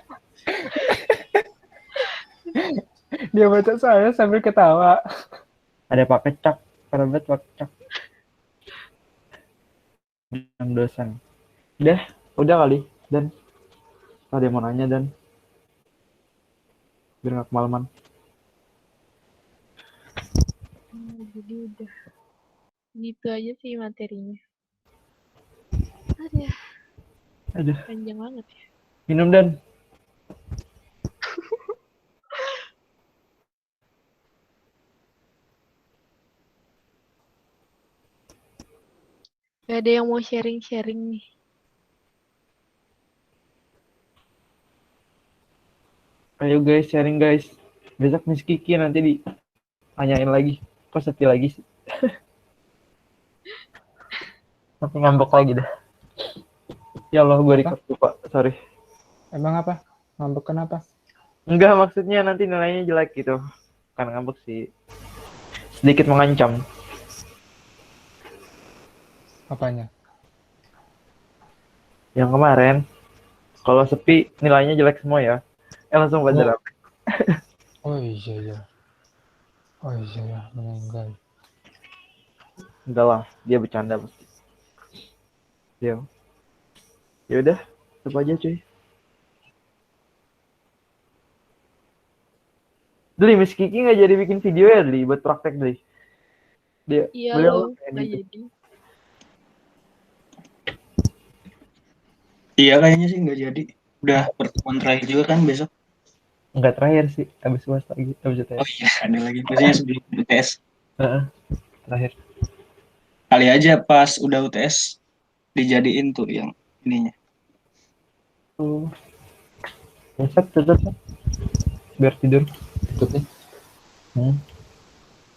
Speaker 4: Dia baca saya sambil ketawa.
Speaker 1: Ada Pak Kecak, parah banget Pak Kecak. Yang dosen. Udah kali. Dan ada yang mau nanya dan biar nggak kemalaman.
Speaker 6: Jadi udah gitu aja sih materinya.
Speaker 1: Aduh,
Speaker 6: Panjang banget ya.
Speaker 1: minum dan.
Speaker 6: Gak ada yang mau sharing-sharing nih.
Speaker 1: Ayo guys, sharing guys. Besok Miss Kiki nanti ditanyain lagi. Kok sepi lagi sih? Nanti ngambek lagi dah. Ya Allah, gue record lupa. Sorry.
Speaker 4: Emang apa? Ngambek kenapa?
Speaker 1: Enggak, maksudnya nanti nilainya jelek gitu. Kan ngambek sih. Sedikit mengancam.
Speaker 4: Apanya?
Speaker 1: Yang kemarin, kalau sepi nilainya jelek semua ya. Langsung belajar apa?
Speaker 4: Oh iya ya. Oh iya ya, meninggal.
Speaker 1: Enggak lah, dia bercanda pasti. Ya udah, coba aja cuy. Deli, Miss Kiki nggak jadi bikin video ya, Deli, buat praktek, Deli.
Speaker 6: Iya
Speaker 1: beliau
Speaker 6: loh,
Speaker 1: kayak
Speaker 6: nggak
Speaker 1: gitu.
Speaker 6: jadi.
Speaker 8: Iya kayaknya sih nggak jadi. Udah pertemuan terakhir juga kan besok.
Speaker 1: Enggak terakhir sih, abis UAS lagi, abis UTS.
Speaker 8: Oh iya ada lagi. Maksudnya sebelum UTS.
Speaker 1: Heeh, terakhir.
Speaker 8: Kali aja pas udah UTS dijadiin tuh yang ininya.
Speaker 1: Besok tutup biar tidur.
Speaker 8: Tutupnya.